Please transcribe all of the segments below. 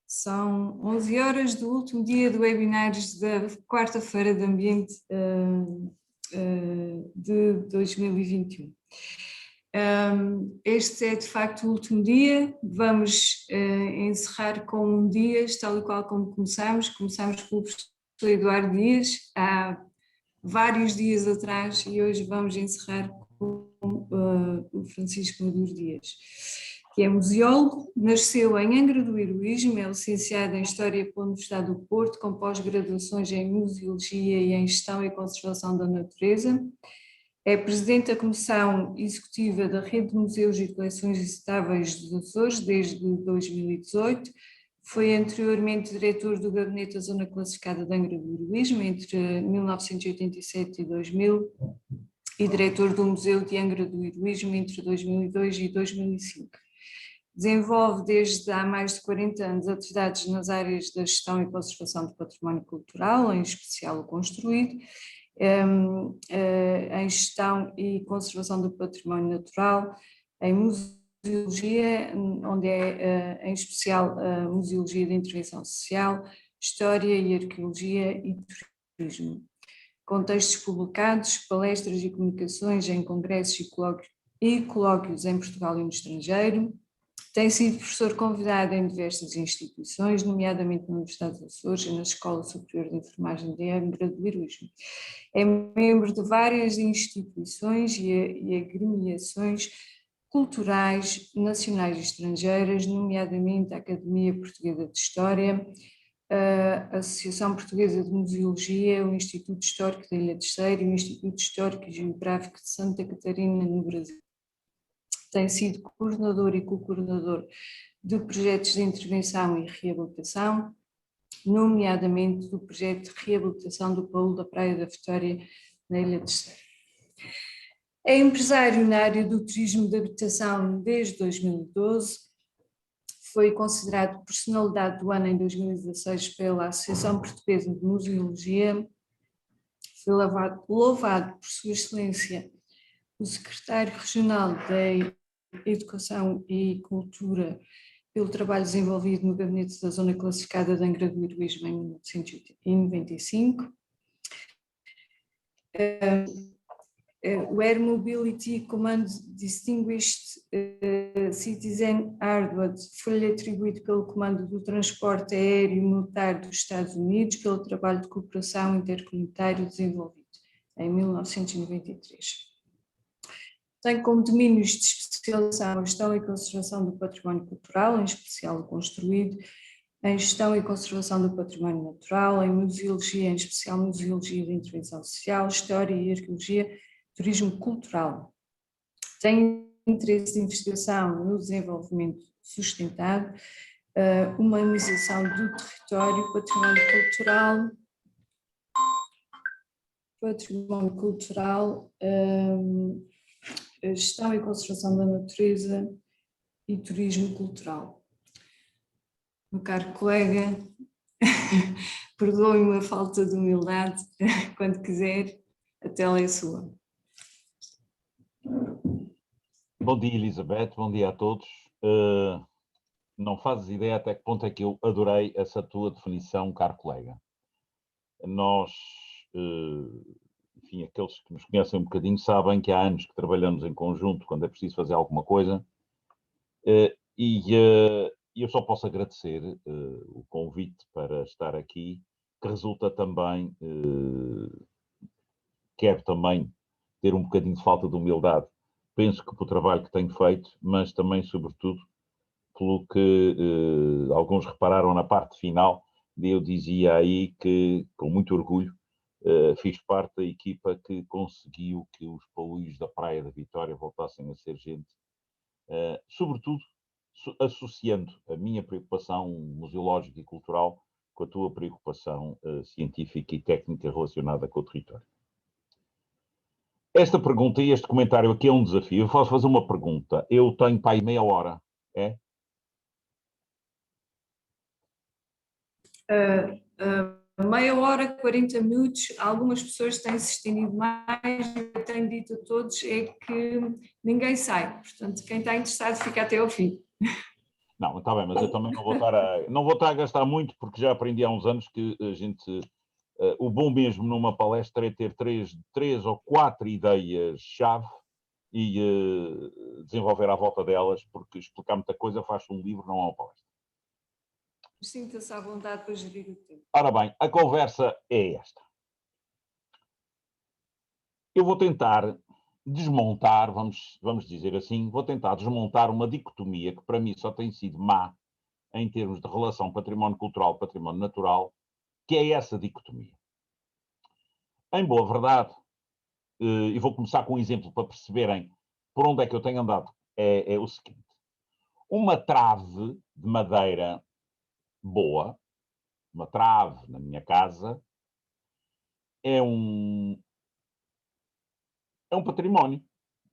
São 11 horas do último dia do webinários da quarta-feira de ambiente de 2021. Este é de facto o último dia, vamos encerrar com um Dias, tal e qual como começamos com o professor Eduardo Dias, há vários dias atrás, e hoje vamos encerrar com o Francisco Maduro Dias, que é museólogo, nasceu em Angra do Heroísmo, é licenciado em História pela Universidade do Porto, com pós-graduações em Museologia e em Gestão e Conservação da Natureza. É presidente da Comissão Executiva da Rede de Museus e Coleções Visitáveis dos Açores desde 2018. Foi anteriormente diretor do Gabinete da Zona Classificada de Angra do Heroísmo entre 1987 e 2000 e diretor do Museu de Angra do Heroísmo entre 2002 e 2005. Desenvolve desde há mais de 40 anos atividades nas áreas da gestão e conservação do património cultural, em especial o construído, em gestão e conservação do património natural, em museologia, onde é em especial a museologia de intervenção social, história e arqueologia e turismo. Com textos publicados, palestras e comunicações em congressos e colóquios em Portugal e no estrangeiro. Tem sido professor convidado em diversas instituições, nomeadamente na Universidade dos Açores e na Escola Superior de Enfermagem de Angra do Heroísmo. É membro de várias instituições e agremiações culturais nacionais e estrangeiras, nomeadamente a Academia Portuguesa de História, a Associação Portuguesa de Museologia, o Instituto Histórico da Ilha Terceira e o Instituto Histórico e Geográfico de Santa Catarina, no Brasil. Tem sido coordenador e co-coordenador de projetos de intervenção e reabilitação, nomeadamente do projeto de reabilitação do Paulo da Praia da Vitória, na Ilha Terceira. É empresário na área do turismo de habitação desde 2012, foi considerado personalidade do ano em 2016 pela Associação Portuguesa de Museologia, foi louvado por Sua Excelência o Secretário Regional da Educação e Cultura pelo trabalho desenvolvido no Gabinete da Zona Classificada de Angra do Heroísmo em 1995. O Air Mobility Command Distinguished Citizen Award foi-lhe atribuído pelo Comando do Transporte Aéreo Militar dos Estados Unidos pelo trabalho de cooperação intercomunitário desenvolvido em 1993. Tem como domínios de especialização a gestão e conservação do património cultural, em especial o construído, em gestão e conservação do património natural, em museologia, em especial museologia de intervenção social, história e arqueologia, turismo cultural. Tem interesse de investigação no desenvolvimento sustentado, humanização do território, património cultural, gestão e conservação da natureza e turismo cultural. Meu caro colega, perdoe-me a falta de humildade, quando quiser, a tela é sua. Bom dia, Elizabeth, bom dia a todos. Não fazes ideia até que ponto é que eu adorei essa tua definição, caro colega. Nós, enfim, aqueles que nos conhecem um bocadinho sabem que há anos que trabalhamos em conjunto quando é preciso fazer alguma coisa, e eu só posso agradecer o convite para estar aqui, que resulta também, quero também ter um bocadinho de falta de humildade, penso que pelo trabalho que tenho feito, mas também, sobretudo, pelo que alguns repararam na parte final, eu dizia aí que, com muito orgulho, fiz parte da equipa que conseguiu que os paúios da Praia da Vitória voltassem a ser gente, sobretudo associando a minha preocupação museológica e cultural com a tua preocupação científica e técnica relacionada com o território. Esta pergunta e este comentário aqui é um desafio. Eu posso fazer uma pergunta. Eu tenho para aí meia hora, é? meia hora, 40 minutos, algumas pessoas têm-se estendido mais, e eu tenho dito a todos é que ninguém sai, portanto quem está interessado fica até ao fim. Não, está bem, mas eu também não vou estar a gastar muito, porque já aprendi há uns anos que a gente, o bom mesmo numa palestra é ter três ou quatro ideias-chave e desenvolver à volta delas, porque explicar muita coisa faz um livro, não é uma palestra. Sinta-se à vontade para gerir o tempo. Ora bem, a conversa é esta. Eu vou tentar desmontar, vamos dizer assim, vou tentar desmontar uma dicotomia que para mim só tem sido má em termos de relação património cultural, património natural, que é essa dicotomia. Em boa verdade, e vou começar com um exemplo para perceberem por onde é que eu tenho andado, é o seguinte. Uma trave de madeira boa, uma trave na minha casa, é um património.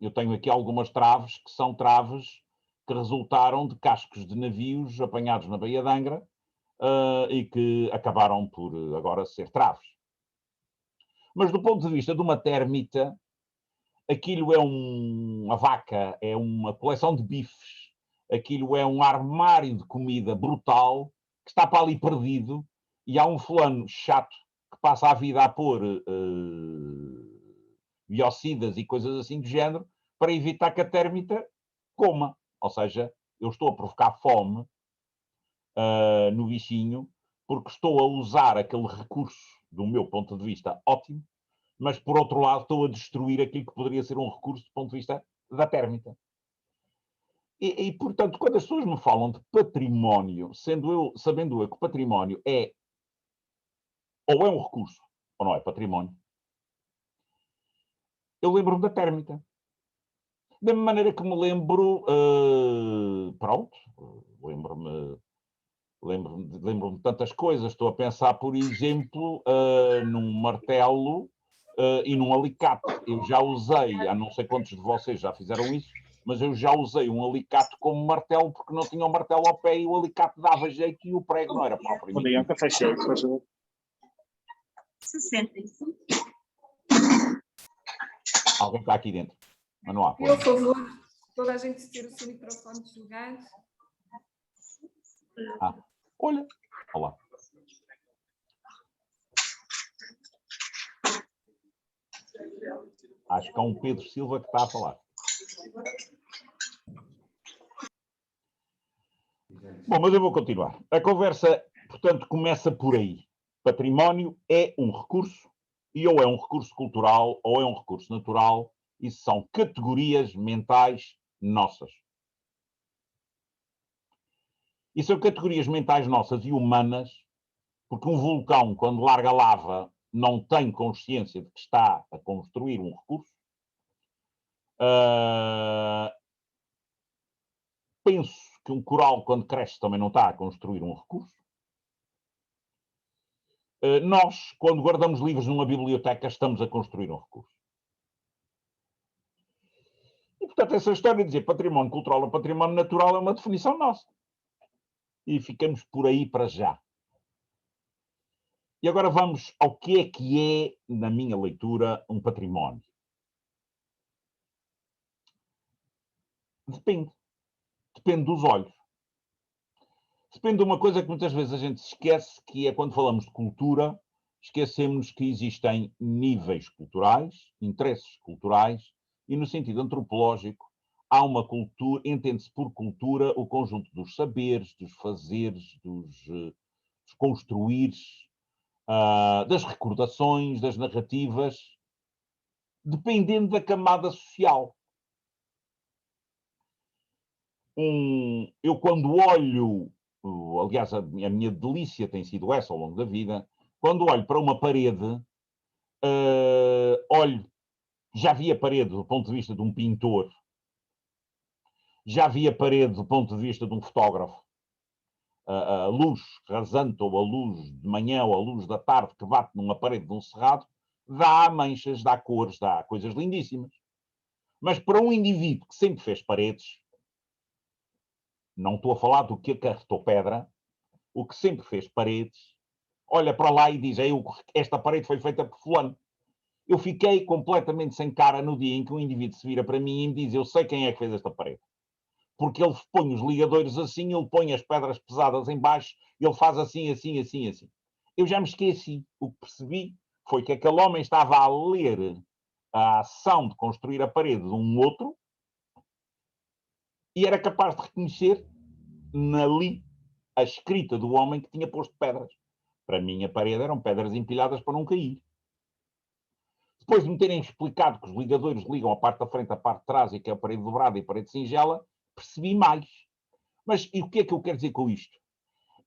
Eu tenho aqui algumas traves que são traves que resultaram de cascos de navios apanhados na Baía de Angra e que acabaram por agora ser traves. Mas do ponto de vista de uma térmita, aquilo é uma vaca, é uma coleção de bifes, aquilo é um armário de comida brutal que está para ali perdido e há um fulano chato que passa a vida a pôr biocidas e coisas assim do género para evitar que a térmita coma. Ou seja, eu estou a provocar fome no bichinho porque estou a usar aquele recurso, do meu ponto de vista, ótimo, mas por outro lado estou a destruir aquilo que poderia ser um recurso do ponto de vista da térmita. Portanto, quando as pessoas me falam de património, sabendo eu que o património é ou é um recurso ou não é património, eu lembro-me da térmita. Da mesma maneira que me lembro, pronto, lembro-me de tantas coisas. Estou a pensar, por exemplo, num martelo e num alicate. Eu já usei, há não sei quantos de vocês já fizeram isso, mas eu já usei um alicate como martelo porque não tinha o martelo ao pé e o alicate dava jeito e o prego não era para o Bom dia, café cheio, por favor. 65. Alguém está aqui dentro, mas não há. Por favor, toda a gente ter o seu microfone desligado. Olha, olá. Acho que há um Pedro Silva que está a falar. Bom, mas eu vou continuar. A conversa, portanto, começa por aí. Património é um recurso, e ou é um recurso cultural, ou é um recurso natural, e são categorias mentais nossas. E são categorias mentais nossas e humanas, porque um vulcão, quando larga lava, não tem consciência de que está a construir um recurso. Penso que um coral, quando cresce, também não está a construir um recurso. Nós, quando guardamos livros numa biblioteca, estamos a construir um recurso. E, portanto, essa história de dizer património cultural ou património natural é uma definição nossa. E ficamos por aí para já. E agora vamos ao que é, na minha leitura, um património. Depende. Depende dos olhos. Depende de uma coisa que muitas vezes a gente se esquece, que é quando falamos de cultura, esquecemos que existem níveis culturais, interesses culturais, e no sentido antropológico, há uma cultura, entende-se por cultura o conjunto dos saberes, dos fazeres, dos construires, das recordações, das narrativas, dependendo da camada social. Eu quando olho, aliás, a minha delícia tem sido essa ao longo da vida, quando olho para uma parede, olho, já vi a parede do ponto de vista de um pintor, já vi a parede do ponto de vista de um fotógrafo, a luz rasante ou a luz de manhã ou a luz da tarde que bate numa parede de um cerrado, dá manchas, dá cores, dá coisas lindíssimas. Mas para um indivíduo que sempre fez paredes, não estou a falar do que acarretou pedra, o que sempre fez paredes, olha para lá e diz, esta parede foi feita por fulano. Eu fiquei completamente sem cara no dia em que um indivíduo se vira para mim e me diz, eu sei quem é que fez esta parede. Porque ele põe os ligadores assim, ele põe as pedras pesadas em baixo, ele faz assim, assim, assim, assim. Eu já me esqueci. O que percebi foi que aquele homem estava a ler a ação de construir a parede de um outro e era capaz de reconhecer ali a escrita do homem que tinha posto pedras. Para mim, a parede eram pedras empilhadas para não cair. Depois de me terem explicado que os ligadores ligam a parte da frente, a parte de trás, e que é a parede dobrada e a parede singela, percebi mais. Mas e o que é que eu quero dizer com isto?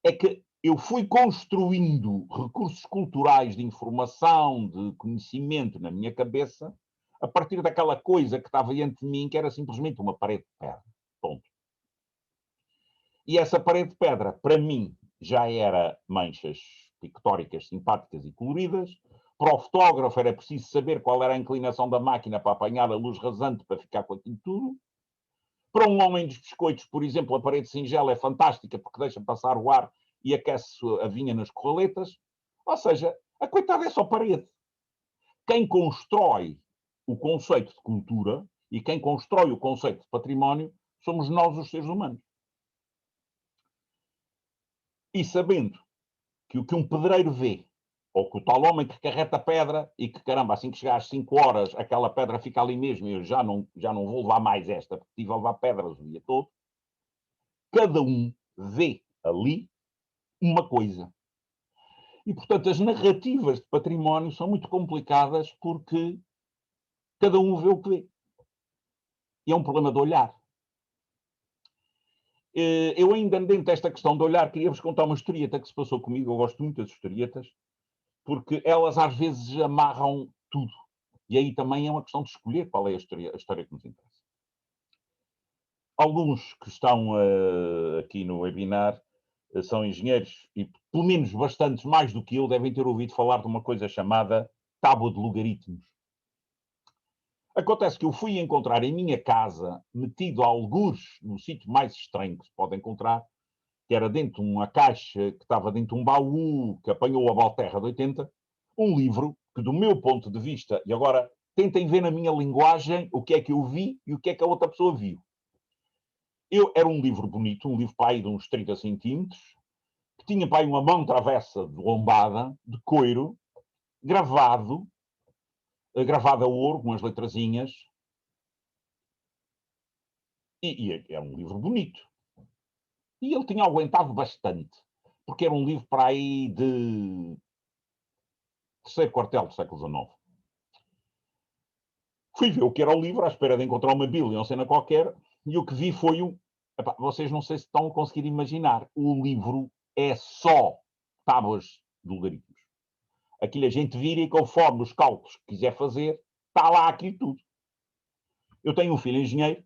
É que eu fui construindo recursos culturais de informação, de conhecimento na minha cabeça, a partir daquela coisa que estava diante de mim, que era simplesmente uma parede de pedra. Ponto. E essa parede de pedra, para mim, já era manchas pictóricas simpáticas e coloridas. Para o fotógrafo era preciso saber qual era a inclinação da máquina para apanhar a luz rasante para ficar com aquilo tudo. Para um homem dos biscoitos, por exemplo, a parede singela é fantástica porque deixa passar o ar e aquece a vinha nas corraletas. Ou seja, a coitada é só parede. Quem constrói o conceito de cultura e quem constrói o conceito de património somos nós, os seres humanos. E sabendo que o que um pedreiro vê, ou que o tal homem que carreta pedra e que, caramba, assim que chegar às 5 horas, aquela pedra fica ali mesmo e eu já não vou levar mais esta, porque estive a levar pedras o dia todo, cada um vê ali uma coisa. E, portanto, as narrativas de património são muito complicadas porque cada um vê o que vê. E é um problema de olhar. Eu ainda dentro desta questão de olhar, queria-vos contar uma historieta que se passou comigo. Eu gosto muito das historietas, porque elas às vezes amarram tudo. E aí também é uma questão de escolher qual é a história que nos interessa. Alguns que estão aqui no webinar são engenheiros e, pelo menos bastantes mais do que eu, devem ter ouvido falar de uma coisa chamada tábua de logaritmos. Acontece que eu fui encontrar em minha casa, metido a algures, no sítio mais estranho que se pode encontrar, que era dentro de uma caixa que estava dentro de um baú que apanhou a Valterra de 80, um livro que, do meu ponto de vista, e agora tentem ver na minha linguagem o que é que eu vi e o que é que a outra pessoa viu. Era um livro bonito, um livro para aí de uns 30 centímetros, que tinha para aí uma mão travessa de lombada, de coiro, gravado a ouro, com as letrazinhas, e era um livro bonito. E ele tinha aguentado bastante, porque era um livro para aí de terceiro quartel do século XIX. Fui ver o que era o livro, à espera de encontrar uma bíblia ou cena qualquer, e o que vi foi o... Epá, vocês não sei se estão a conseguir imaginar. O livro é só tábuas de logaritmos. Aquilo a gente vira e conforme os cálculos que quiser fazer, está lá aquilo tudo. Eu tenho um filho engenheiro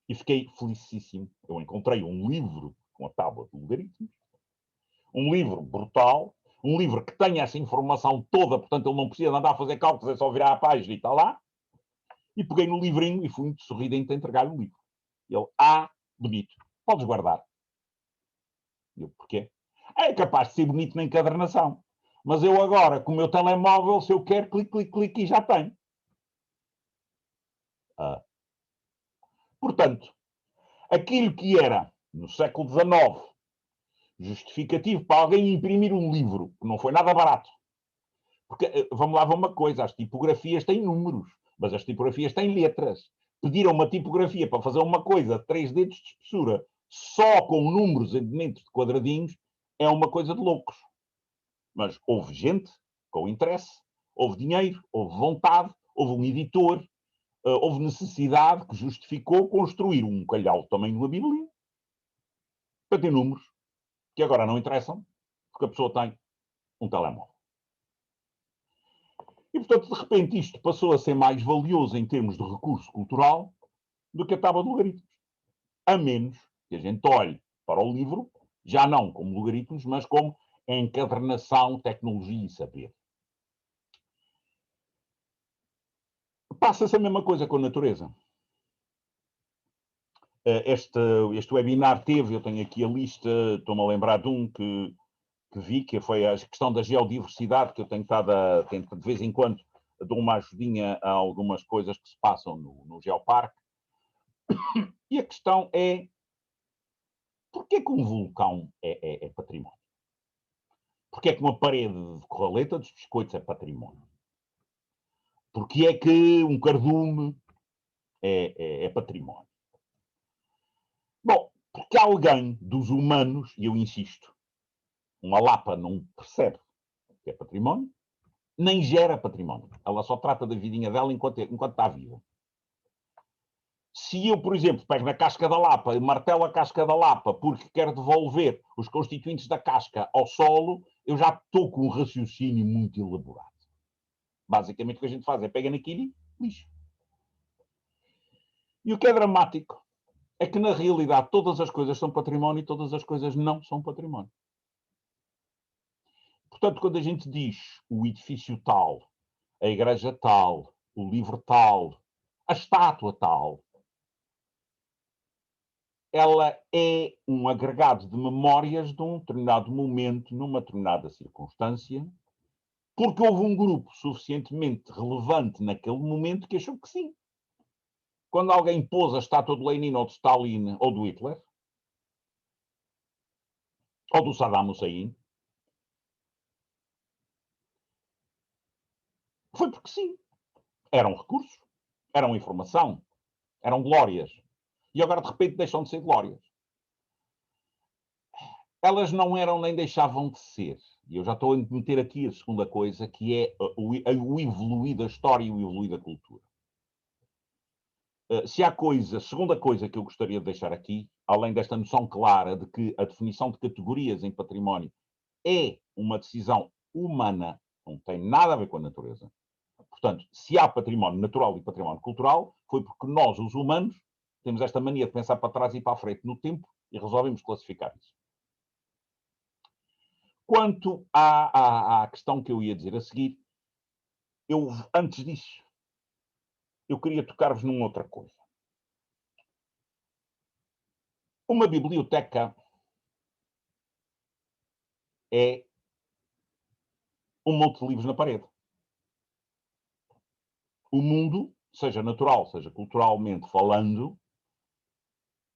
e fiquei felicíssimo. Eu encontrei um livro com a tábua de logaritmos, um livro brutal, um livro que tenha essa informação toda, portanto ele não precisa andar a fazer cálculos, é só virar a página e está lá. E peguei no livrinho e fui muito sorridente a entregar o livro. Ele, bonito, podes guardar. Eu, porquê? É capaz de ser bonito na encadernação. Mas eu agora, com o meu telemóvel, se eu quero, clique e já tenho. Portanto, aquilo que era, no século XIX, justificativo para alguém imprimir um livro, que não foi nada barato. Porque, vamos lá ver uma coisa, as tipografias têm números, mas as tipografias têm letras. Pediram uma tipografia para fazer uma coisa de 3 dedos de espessura, só com números dentro de quadradinhos, é uma coisa de loucos. Mas houve gente com interesse, houve dinheiro, houve vontade, houve um editor, houve necessidade que justificou construir um calhau do tamanho de uma Bíblia para ter números que agora não interessam, porque a pessoa tem um telemóvel. E, portanto, de repente, isto passou a ser mais valioso em termos de recurso cultural do que a tábua de logaritmos. A menos que a gente olhe para o livro, já não como logaritmos, mas como encadernação, tecnologia e saber. Passa-se a mesma coisa com a natureza. Este webinar teve, eu tenho aqui a lista, estou-me a lembrar de um que que vi, que foi a questão da geodiversidade, que eu tenho estado de vez em quando, dou uma ajudinha a algumas coisas que se passam no Geoparque. E a questão é, porquê que um vulcão é património? Porquê que uma parede de Corraleta dos Biscoitos é património? Porquê é que um cardume é património? Bom, porque alguém dos humanos, e eu insisto, uma lapa não percebe que é património, nem gera património. Ela só trata da vidinha dela enquanto está viva. Se eu, por exemplo, pego na casca da lapa e martelo a casca da lapa porque quero devolver os constituintes da casca ao solo, eu já estou com um raciocínio muito elaborado. Basicamente o que a gente faz é pega naquilo e lixo. E o que é dramático é que, na realidade, todas as coisas são património e todas as coisas não são património. Portanto, quando a gente diz o edifício tal, a igreja tal, o livro tal, a estátua tal, ela é um agregado de memórias de um determinado momento, numa determinada circunstância, porque houve um grupo suficientemente relevante naquele momento que achou que sim. Quando alguém pôs a estátua de Lenin ou de Stalin ou do Hitler, ou do Saddam Hussein, foi porque sim. Eram recursos, eram informação, eram glórias. E agora, de repente, deixam de ser glórias. Elas não eram nem deixavam de ser. E eu já estou a meter aqui a segunda coisa, que é o evoluir da história e o evoluir da cultura. Se há coisa, segunda coisa que eu gostaria de deixar aqui, além desta noção clara de que a definição de categorias em património é uma decisão humana, não tem nada a ver com a natureza. Portanto, se há património natural e património cultural, foi porque nós, os humanos, temos esta mania de pensar para trás e para a frente no tempo e resolvemos classificar isso. Quanto à questão que eu ia dizer a seguir, antes disso, eu queria tocar-vos numa outra coisa. Uma biblioteca é um monte de livros na parede. O mundo, seja natural, seja culturalmente falando,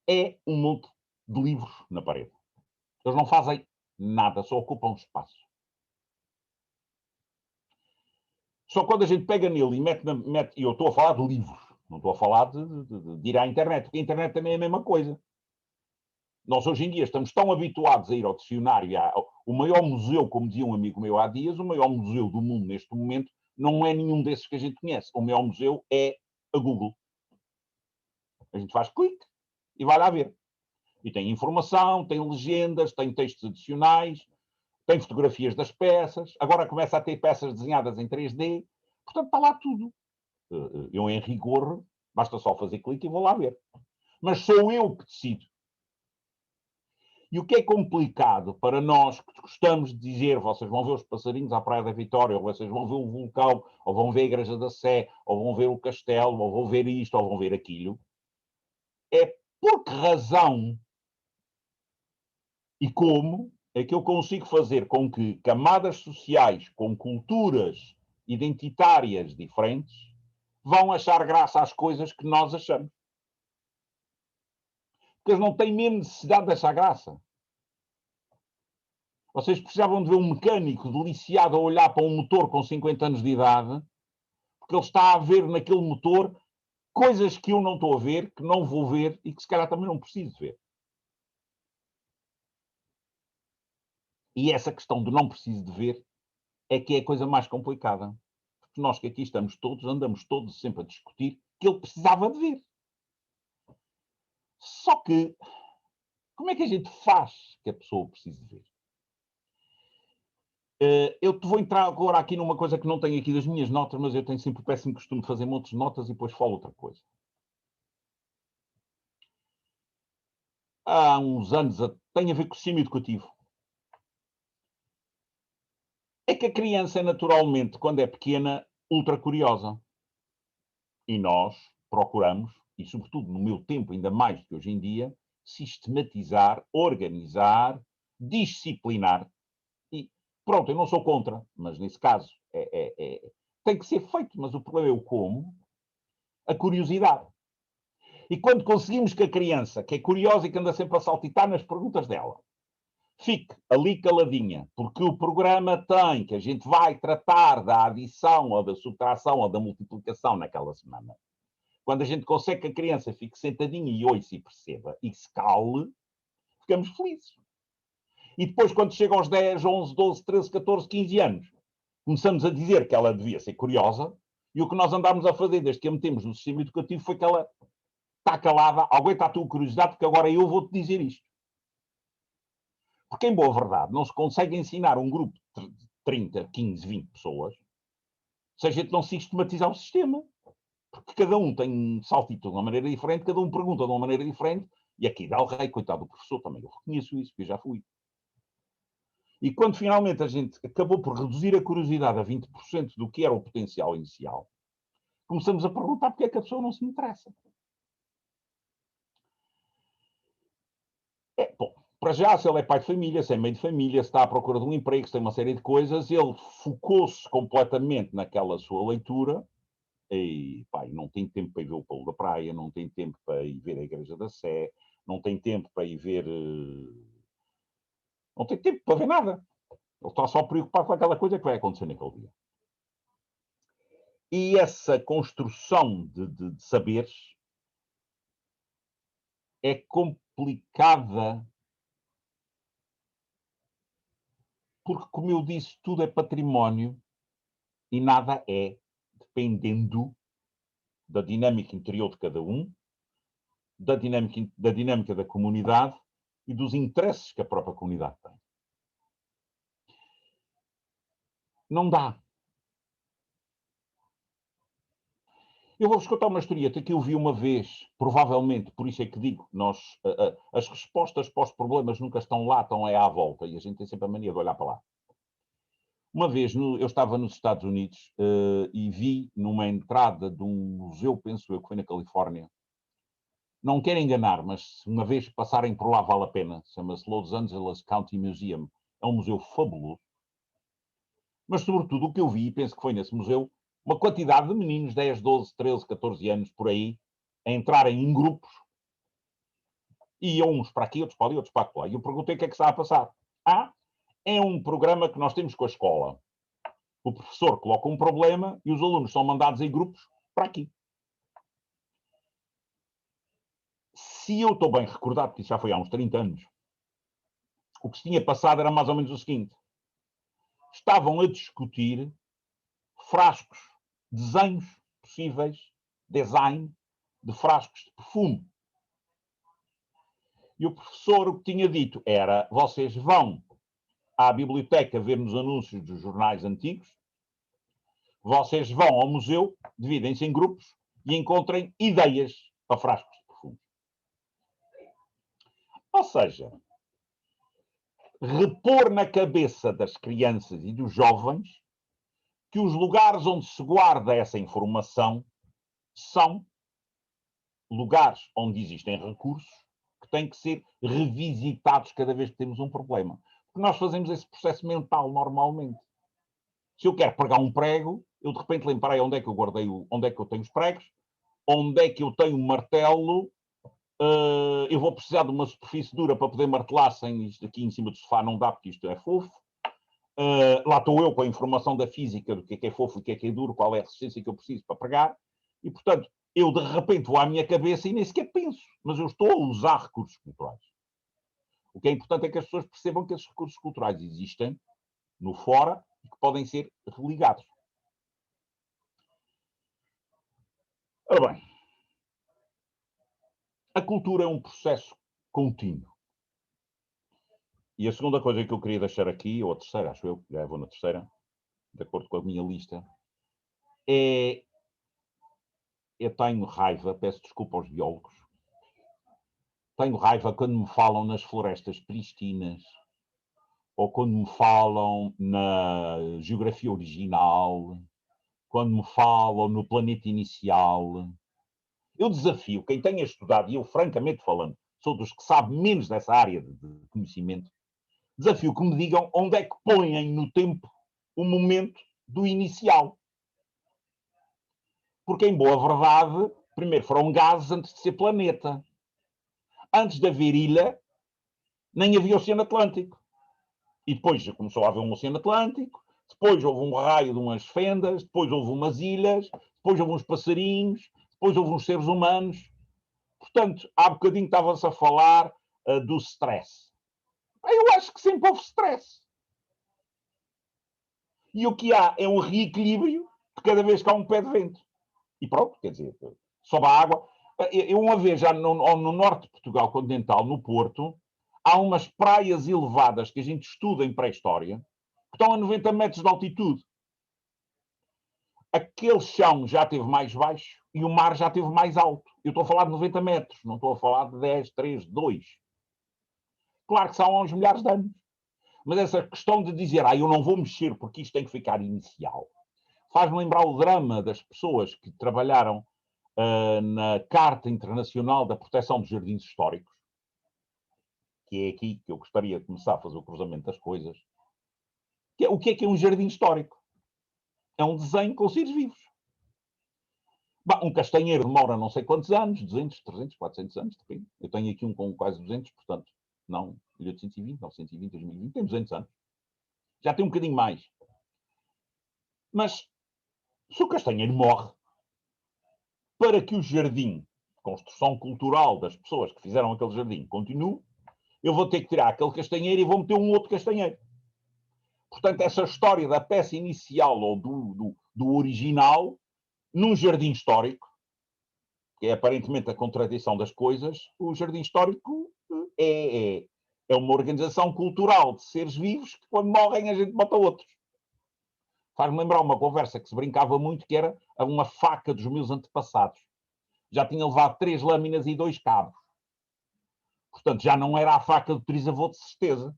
é um monte de livros na parede. Eles não fazem nada, só ocupam espaço. Só quando a gente pega nele e mete, e eu estou a falar de livros, não estou a falar de ir à internet, porque a internet também é a mesma coisa. Nós hoje em dia estamos tão habituados a ir ao dicionário, o maior museu, como dizia um amigo meu há dias, o maior museu do mundo neste momento não é nenhum desses que a gente conhece. O maior museu é a Google. A gente faz clique e vai lá ver. E tem informação, tem legendas, tem textos adicionais, tem fotografias das peças, agora começa a ter peças desenhadas em 3D, portanto está lá tudo. Eu, em rigor, basta só fazer clique e vou lá ver. Mas sou eu que decido. E o que é complicado para nós que gostamos de dizer, vocês vão ver os passarinhos à Praia da Vitória, ou vocês vão ver o vulcão, ou vão ver a Igreja da Sé, ou vão ver o castelo, ou vão ver isto, ou vão ver aquilo, é por que razão e como é que eu consigo fazer com que camadas sociais com culturas identitárias diferentes vão achar graça às coisas que nós achamos. Porque eles não têm mesmo necessidade de achar graça. Vocês precisavam de ver um mecânico deliciado a olhar para um motor com 50 anos de idade, porque ele está a ver naquele motor coisas que eu não estou a ver, que não vou ver e que se calhar também não preciso ver. E essa questão do não preciso de ver é que é a coisa mais complicada. Porque nós que aqui estamos todos, andamos todos sempre a discutir que ele precisava de ver. Só que, como é que a gente faz que a pessoa precise ver? Eu vou entrar agora aqui numa coisa que não tenho aqui das minhas notas, mas eu tenho sempre o péssimo costume de fazer montes de notas e depois falo outra coisa. Há uns anos, tem a ver com o sistema educativo. É que a criança é naturalmente, quando é pequena, ultra curiosa. E nós procuramos, e sobretudo no meu tempo, ainda mais do que hoje em dia, sistematizar, organizar, disciplinar. Pronto, eu não sou contra, mas nesse caso tem que ser feito, mas o problema é o como, a curiosidade. E quando conseguimos que a criança, que é curiosa e que anda sempre a saltitar nas perguntas dela, fique ali caladinha, porque o programa tem que a gente vai tratar da adição ou da subtração ou da multiplicação naquela semana. Quando a gente consegue que a criança fique sentadinha e ouça e perceba e se cale, ficamos felizes. E depois, quando chega aos 10, 11, 12, 13, 14, 15 anos, começamos a dizer que ela devia ser curiosa e o que nós andámos a fazer desde que a metemos no sistema educativo foi que ela está calada, aguenta a tua curiosidade, porque agora eu vou-te dizer isto. Porque, em boa verdade, não se consegue ensinar um grupo de 30, 15, 20 pessoas se a gente não sistematizar o sistema. Porque cada um tem saltito de uma maneira diferente, cada um pergunta de uma maneira diferente, e aqui dá o rei, coitado do professor também. Eu reconheço isso, porque eu já fui. E quando finalmente a gente acabou por reduzir a curiosidade a 20% do que era o potencial inicial, começamos a perguntar porque é que a pessoa não se interessa. Bom, para já, se ele é pai de família, se é meio de família, se está à procura de um emprego, se tem uma série de coisas, ele focou-se completamente naquela sua leitura e pá, não tem tempo para ir ver o Polo da Praia, não tem tempo para ir ver a Igreja da Sé, não tem tempo para ir ver... Não tem tempo para ver nada. Ele está só preocupado com aquela coisa que vai acontecer naquele dia. E essa construção de saberes é complicada porque, como eu disse, tudo é património e nada é, dependendo da dinâmica interior de cada um, da dinâmica da comunidade e dos interesses que a própria comunidade tem. Não dá. Eu vou-vos contar uma historieta que eu vi uma vez, provavelmente, por isso é que digo, as respostas para os problemas nunca estão lá, estão aí à volta, e a gente tem sempre a mania de olhar para lá. Uma vez eu estava nos Estados Unidos e vi numa entrada de um museu, penso eu, que foi na Califórnia. Não quero enganar, mas uma vez passarem por lá vale a pena. Chama-se Los Angeles County Museum. É um museu fabuloso. Mas, sobretudo, o que eu vi, e penso que foi nesse museu, uma quantidade de meninos, 10, 12, 13, 14 anos, por aí, a entrarem em grupos, e iam uns para aqui, outros para ali, outros para lá. E eu perguntei o que é que está a passar. É um programa que nós temos com a escola. O professor coloca um problema e os alunos são mandados em grupos para aqui. Se eu estou bem recordado, porque isso já foi há uns 30 anos, o que se tinha passado era mais ou menos o seguinte. Estavam a discutir frascos, desenhos possíveis, design de frascos de perfume. E o professor o que tinha dito era, vocês vão à biblioteca ver nos anúncios dos jornais antigos, vocês vão ao museu, dividem-se em grupos e encontrem ideias para frascos de perfume. Ou seja, repor na cabeça das crianças e dos jovens que os lugares onde se guarda essa informação são lugares onde existem recursos que têm que ser revisitados cada vez que temos um problema. Porque nós fazemos esse processo mental normalmente. Se eu quero pregar um prego, eu de repente lembrei onde é que eu guardei, onde é que eu tenho os pregos, onde é que eu tenho um martelo, eu vou precisar de uma superfície dura para poder martelar sem isto aqui em cima do sofá, não dá porque isto é fofo. Lá estou eu com a informação da física do que é fofo e o que é duro, qual é a resistência que eu preciso para pregar, e portanto, eu de repente vou à minha cabeça e nem sequer penso, mas eu estou a usar recursos culturais. O que é importante é que as pessoas percebam que esses recursos culturais existem no fora e que podem ser religados. Ora bem, a cultura é um processo contínuo. E a segunda coisa que eu queria deixar aqui, ou a terceira, acho eu, já vou na terceira, de acordo com a minha lista, é... Eu tenho raiva, peço desculpa aos biólogos, tenho raiva quando me falam nas florestas pristinas, ou quando me falam na geografia original, quando me falam no planeta inicial. Eu desafio quem tenha estudado, e eu francamente falando, sou dos que sabe menos dessa área de conhecimento, Desafio que me digam onde é que põem no tempo o momento do inicial. Porque, em boa verdade, primeiro foram gases antes de ser planeta. Antes de haver ilha, nem havia Oceano Atlântico. E depois começou a haver um Oceano Atlântico, depois houve um raio de umas fendas, depois houve umas ilhas, depois houve uns passarinhos, depois houve uns seres humanos. Portanto, há bocadinho estava-se a falar do stress. Eu acho que sempre houve stress. E o que há é um reequilíbrio de cada vez que há um pé de vento. E pronto, quer dizer, sobe a água. Eu uma vez, já no norte de Portugal continental, no Porto, há umas praias elevadas que a gente estuda em pré-história, que estão a 90 metros de altitude. Aquele chão já esteve mais baixo e o mar já esteve mais alto. Eu estou a falar de 90 metros, não estou a falar de 10, 3, 2. Claro que são há uns milhares de anos. Mas essa questão de dizer, eu não vou mexer porque isto tem que ficar inicial, faz-me lembrar o drama das pessoas que trabalharam na Carta Internacional da Proteção dos Jardins Históricos, que é aqui que eu gostaria de começar a fazer o cruzamento das coisas. O que é um jardim histórico? É um desenho com seres vivos. Um castanheiro demora não sei quantos anos, 200, 300, 400 anos, depende. Eu tenho aqui um com quase 200, portanto, não 1820, 920, 2020, tem 200 anos. Já tem um bocadinho mais. Mas, se o castanheiro morre, para que o jardim, construção cultural das pessoas que fizeram aquele jardim, continue, eu vou ter que tirar aquele castanheiro e vou meter um outro castanheiro. Portanto, essa história da peça inicial ou do original, num jardim histórico, que é aparentemente a contradição das coisas, o jardim histórico é uma organização cultural de seres vivos que, quando morrem, a gente bota outros. Faz-me lembrar uma conversa que se brincava muito, que era uma faca dos meus antepassados. Já tinha levado 3 lâminas e 2 cabos. Portanto, já não era a faca do trisavô, de certeza.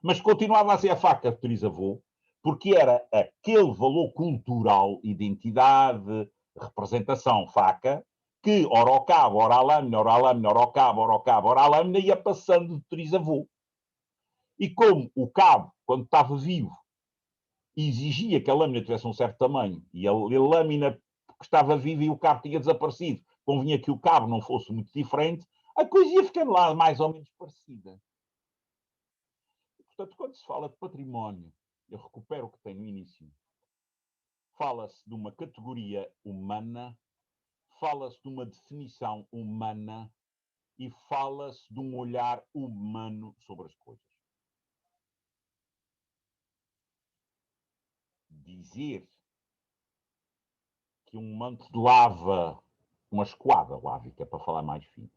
Mas continuava a ser a faca do trisavô, porque era aquele valor cultural, identidade, representação, faca, que ora ao cabo, ora à lâmina, ora à lâmina, ora ao cabo, ora ao cabo, ora à lâmina, ia passando de trisavô. E como o cabo, quando estava vivo, exigia que a lâmina tivesse um certo tamanho, e a lâmina que estava viva e o cabo tinha desaparecido, convinha que o cabo não fosse muito diferente, a coisa ia ficando lá mais ou menos parecida. E, portanto, quando se fala de património, eu recupero o que tem no início, fala-se de uma categoria humana, fala-se de uma definição humana e fala-se de um olhar humano sobre as coisas. Dizer que um manto de lava, uma esquadra lávica, para falar mais fino,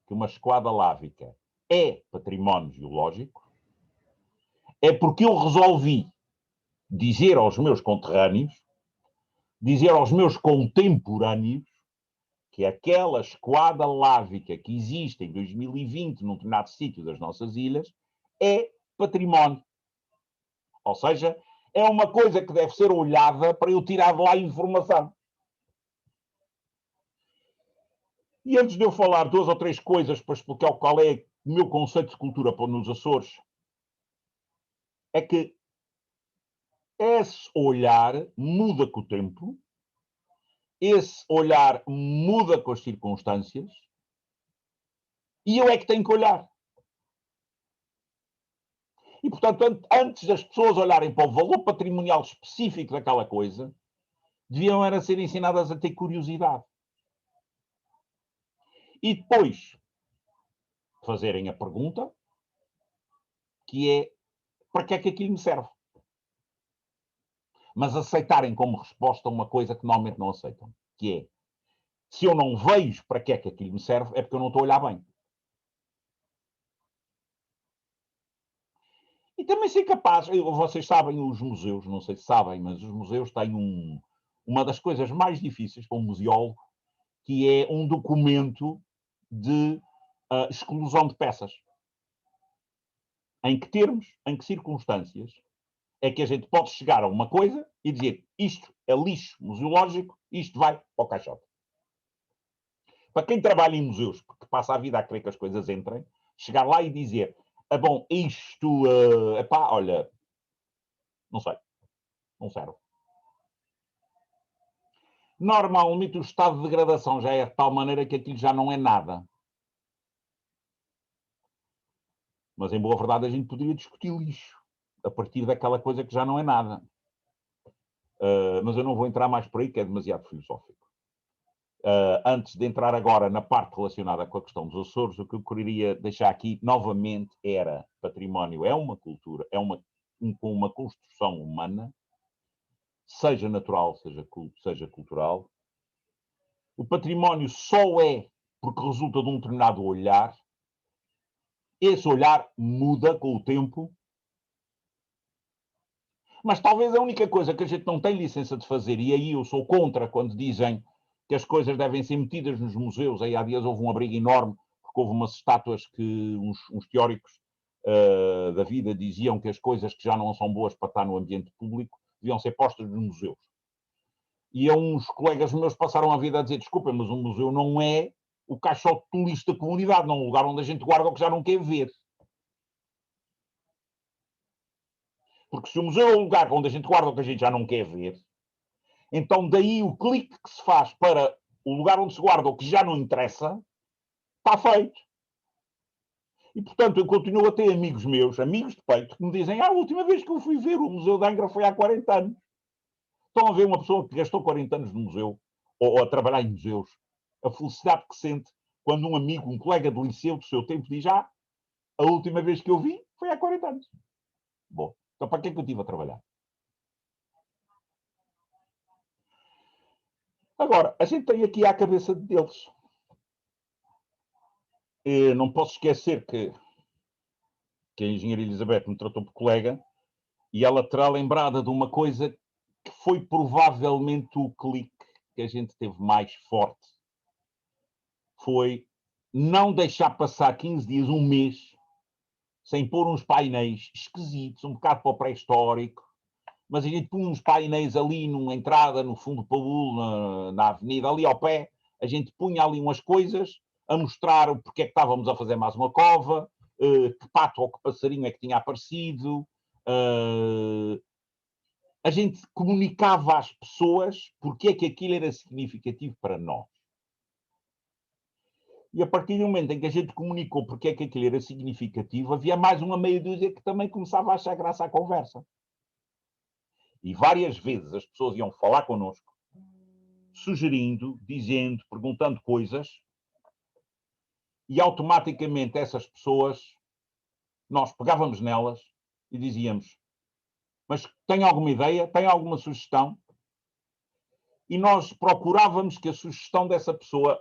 que uma esquadra lávica é património geológico, é porque eu resolvi dizer aos meus conterrâneos, dizer aos meus contemporâneos, que aquela esquadra lávica que existe em 2020 num determinado sítio das nossas ilhas é património. Ou seja, é uma coisa que deve ser olhada para eu tirar de lá informação. E antes de eu falar 2 ou 3 coisas para explicar qual é o meu conceito de cultura nos Açores, é que esse olhar muda com o tempo, esse olhar muda com as circunstâncias, e eu é que tenho que olhar. E, portanto, antes das pessoas olharem para o valor patrimonial específico daquela coisa, deviam era ser ensinadas a ter curiosidade. E depois fazerem a pergunta, que é, para que é que aquilo me serve? Mas aceitarem como resposta uma coisa que normalmente não aceitam, que é, se eu não vejo para que é que aquilo me serve, é porque eu não estou a olhar bem. E também ser capaz, vocês sabem, os museus, não sei se sabem, mas os museus têm uma das coisas mais difíceis para um museólogo, que é um documento de exclusão de peças. Em que termos, em que circunstâncias é que a gente pode chegar a uma coisa e dizer isto é lixo museológico, isto vai para o caixote. Para quem trabalha em museus, porque passa a vida a querer que as coisas entrem, chegar lá e dizer É bom, isto, epá, olha, não sei, não serve. Normalmente o estado de degradação já é de tal maneira que aquilo já não é nada. Mas em boa verdade a gente poderia discutir lixo, a partir daquela coisa que já não é nada. Mas eu não vou entrar mais por aí, que é demasiado filosófico. Antes de entrar agora na parte relacionada com a questão dos Açores, o que eu queria deixar aqui novamente era: património é uma cultura, é uma construção humana, seja natural, seja cultural. O património só é porque resulta de um determinado olhar. Esse olhar muda com o tempo, mas talvez a única coisa que a gente não tem licença de fazer, e aí eu sou contra quando dizem que as coisas devem ser metidas nos museus. Aí há dias houve um abrigo enorme, porque houve umas estátuas que uns teóricos da vida diziam que as coisas que já não são boas para estar no ambiente público deviam ser postas nos museus. E a uns colegas meus passaram a vida a dizer: desculpem, mas um museu não é o caixote do lixo da comunidade, não é um lugar onde a gente guarda o que já não quer ver. Porque se o museu é um lugar onde a gente guarda o que a gente já não quer ver, então daí o clique que se faz para o lugar onde se guarda o que já não interessa, está feito. E, portanto, eu continuo a ter amigos meus, amigos de peito, que me dizem: a última vez que eu fui ver o Museu de Angra foi há 40 anos. Estão a ver uma pessoa que gastou 40 anos no museu, ou a trabalhar em museus, a felicidade que sente quando um amigo, um colega de liceu do seu tempo diz: a última vez que eu vi foi há 40 anos. Bom, então para que é que eu estive a trabalhar? Agora, a gente tem aqui à cabeça deles. Não posso esquecer que a engenheira Elizabeth me tratou por colega, e ela terá lembrada de uma coisa que foi provavelmente o clique que a gente teve mais forte. Foi não deixar passar 15 dias, um mês, sem pôr uns painéis esquisitos, um bocado para o pré-histórico, mas a gente punha uns painéis ali numa entrada, no fundo do Paúl, na avenida, ali ao pé, a gente punha ali umas coisas a mostrar o porque é que estávamos a fazer mais uma cova, que pato ou que passarinho é que tinha aparecido. A gente comunicava às pessoas porque é que aquilo era significativo para nós. E a partir do momento em que a gente comunicou porque é que aquilo era significativo, havia mais uma meia dúzia que também começava a achar graça à conversa. E várias vezes as pessoas iam falar connosco, sugerindo, dizendo, perguntando coisas, e automaticamente essas pessoas, nós pegávamos nelas e dizíamos: mas tem alguma ideia? Tem alguma sugestão? E nós procurávamos que a sugestão dessa pessoa,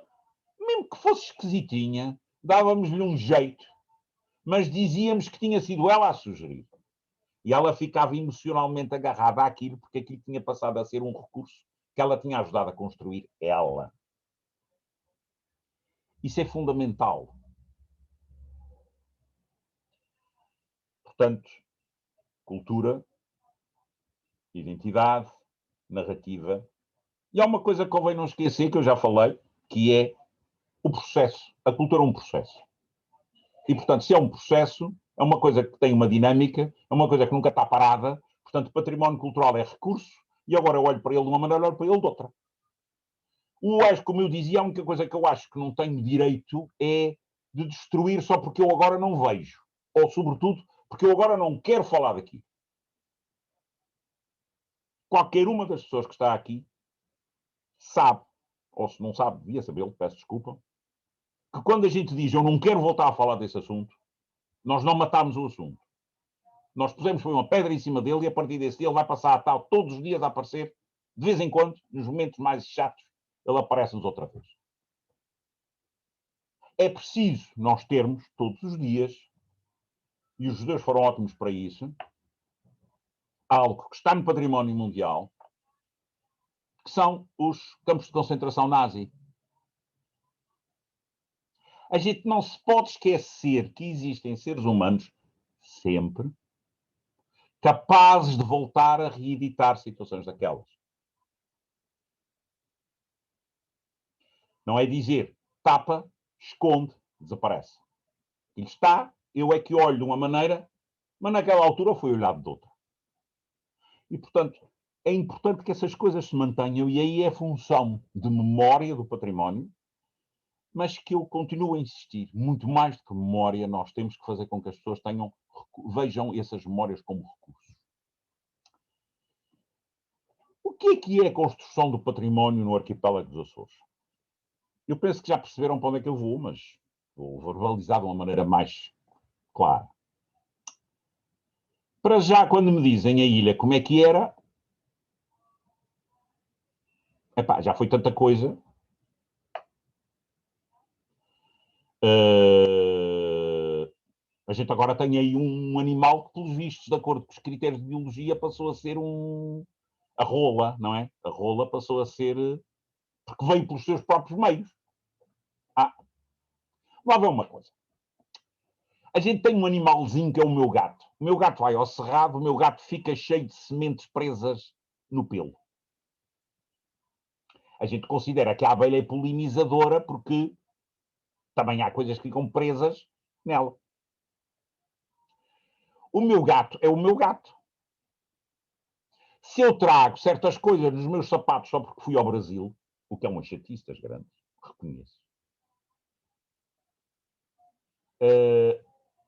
mesmo que fosse esquisitinha, dávamos-lhe um jeito, mas dizíamos que tinha sido ela a sugerir. E ela ficava emocionalmente agarrada àquilo, porque aquilo tinha passado a ser um recurso que ela tinha ajudado a construir ela. Isso é fundamental. Portanto, cultura, identidade, narrativa. E há uma coisa que convém não esquecer, que eu já falei, que é o processo. A cultura é um processo. E, portanto, se é um processo, é uma coisa que tem uma dinâmica, é uma coisa que nunca está parada. Portanto, património cultural é recurso, e agora eu olho para ele de uma maneira, olho para ele de outra. Como eu dizia, a única coisa que eu acho que não tenho direito é de destruir só porque eu agora não vejo. Ou, sobretudo, porque eu agora não quero falar daqui. Qualquer uma das pessoas que está aqui sabe, ou se não sabe, devia sabê-lo, peço desculpa, que quando a gente diz eu não quero voltar a falar desse assunto, nós não matámos o assunto. Nós pusemos foi uma pedra em cima dele e a partir desse dia ele vai passar a tal todos os dias a aparecer, de vez em quando, nos momentos mais chatos, ele aparece-nos outra vez. É preciso nós termos, todos os dias, e os judeus foram ótimos para isso, algo que está no património mundial, que são os campos de concentração nazi. A gente não se pode esquecer que existem seres humanos, sempre, capazes de voltar a reeditar situações daquelas. Não é dizer tapa, esconde, desaparece. Ele está eu é que olho de uma maneira, mas naquela altura foi olhado de outra. E, portanto, é importante que essas coisas se mantenham, e aí é função de memória do património, mas que eu continuo a insistir, muito mais do que memória, nós temos que fazer com que as pessoas vejam essas memórias como recursos. O que é a construção do património no arquipélago dos Açores? Eu penso que já perceberam para onde é que eu vou, mas vou verbalizar de uma maneira mais clara. Para já, quando me dizem a ilha como é que era, epá, já foi tanta coisa. A gente agora tem aí um animal que, pelos vistos, de acordo com os critérios de biologia, passou a ser a rola, não é? A rola passou a ser... porque veio pelos seus próprios meios. Lá vem uma coisa. A gente tem um animalzinho que é o meu gato. O meu gato vai ao cerrado, o meu gato fica cheio de sementes presas no pelo. A gente considera que a abelha é polinizadora porque também há coisas que ficam presas nela. O meu gato é o meu gato. Se eu trago certas coisas nos meus sapatos só porque fui ao Brasil, o que é uma chatice das grandes, reconheço,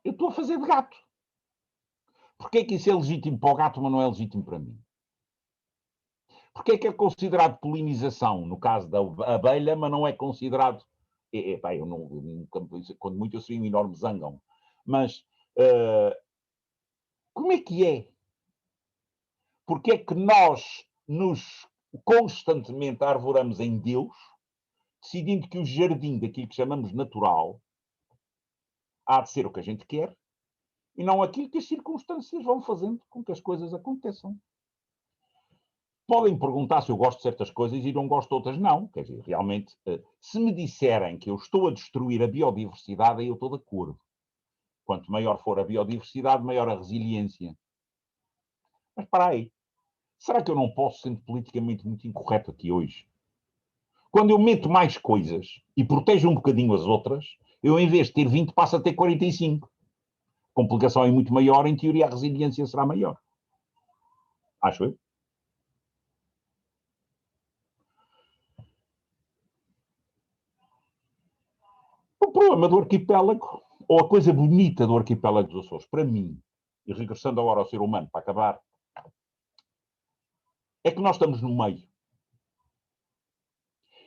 eu estou a fazer de gato. Porquê é que isso é legítimo para o gato, mas não é legítimo para mim? Porquê é que é considerado polinização, no caso da abelha, mas não é considerado... eu não, quando muito eu seria um enorme zangão. Mas como é que é? Porquê é que nós nos constantemente arvoramos em Deus, decidindo que o jardim daquilo que chamamos natural há de ser o que a gente quer, e não aquilo que as circunstâncias vão fazendo com que as coisas aconteçam? Podem perguntar se eu gosto de certas coisas e não gosto de outras, não. Quer dizer, realmente, se me disserem que eu estou a destruir a biodiversidade, aí eu estou de acordo. Quanto maior for a biodiversidade, maior a resiliência. Mas para aí, será que eu não posso ser politicamente muito incorreto aqui hoje? Quando eu meto mais coisas e protejo um bocadinho as outras, eu, em vez de ter 20, passo a ter 45. A complicação é muito maior, em teoria a resiliência será maior. Acho eu. O problema do arquipélago, ou a coisa bonita do arquipélago dos Açores, para mim, e regressando agora ao ser humano, para acabar, é que nós estamos no meio.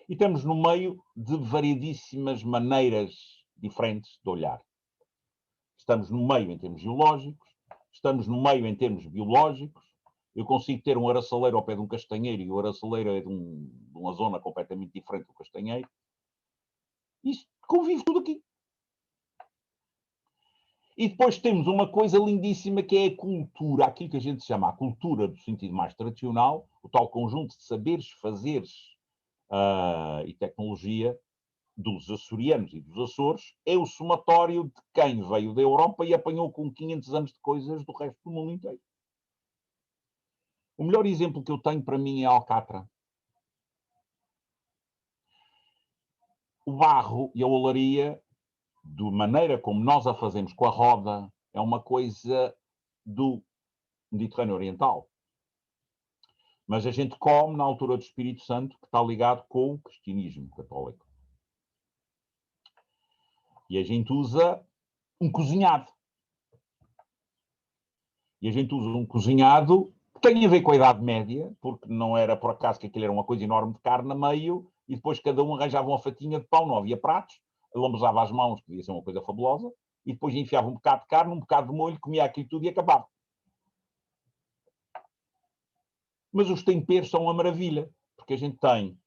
E estamos no meio de variedíssimas maneiras diferentes de olhar. Estamos no meio em termos geológicos, estamos no meio em termos biológicos. Eu consigo ter um araçaleiro ao pé de um castanheiro e o araçaleiro é de uma zona completamente diferente do castanheiro. Isso convive tudo aqui. E depois temos uma coisa lindíssima que é a cultura, aquilo que a gente chama a cultura do sentido mais tradicional, o tal conjunto de saberes, fazeres e tecnologia dos açorianos e dos Açores, é o somatório de quem veio da Europa e apanhou com 500 anos de coisas do resto do mundo inteiro. O melhor exemplo que eu tenho para mim é Alcatra. O barro e a olaria, de maneira como nós a fazemos com a roda, é uma coisa do Mediterrâneo Oriental. Mas a gente come na altura do Espírito Santo, que está ligado com o cristianismo católico. E a gente usa um cozinhado. E a gente usa um cozinhado que tem a ver com a Idade Média, porque não era por acaso que aquilo era uma coisa enorme de carne a meio, e depois cada um arranjava uma fatinha de pão, não havia pratos, lambuzava as mãos, que devia ser uma coisa fabulosa, e depois enfiava um bocado de carne, um bocado de molho, comia aquilo tudo e acabava. Mas os temperos são uma maravilha, porque a gente tem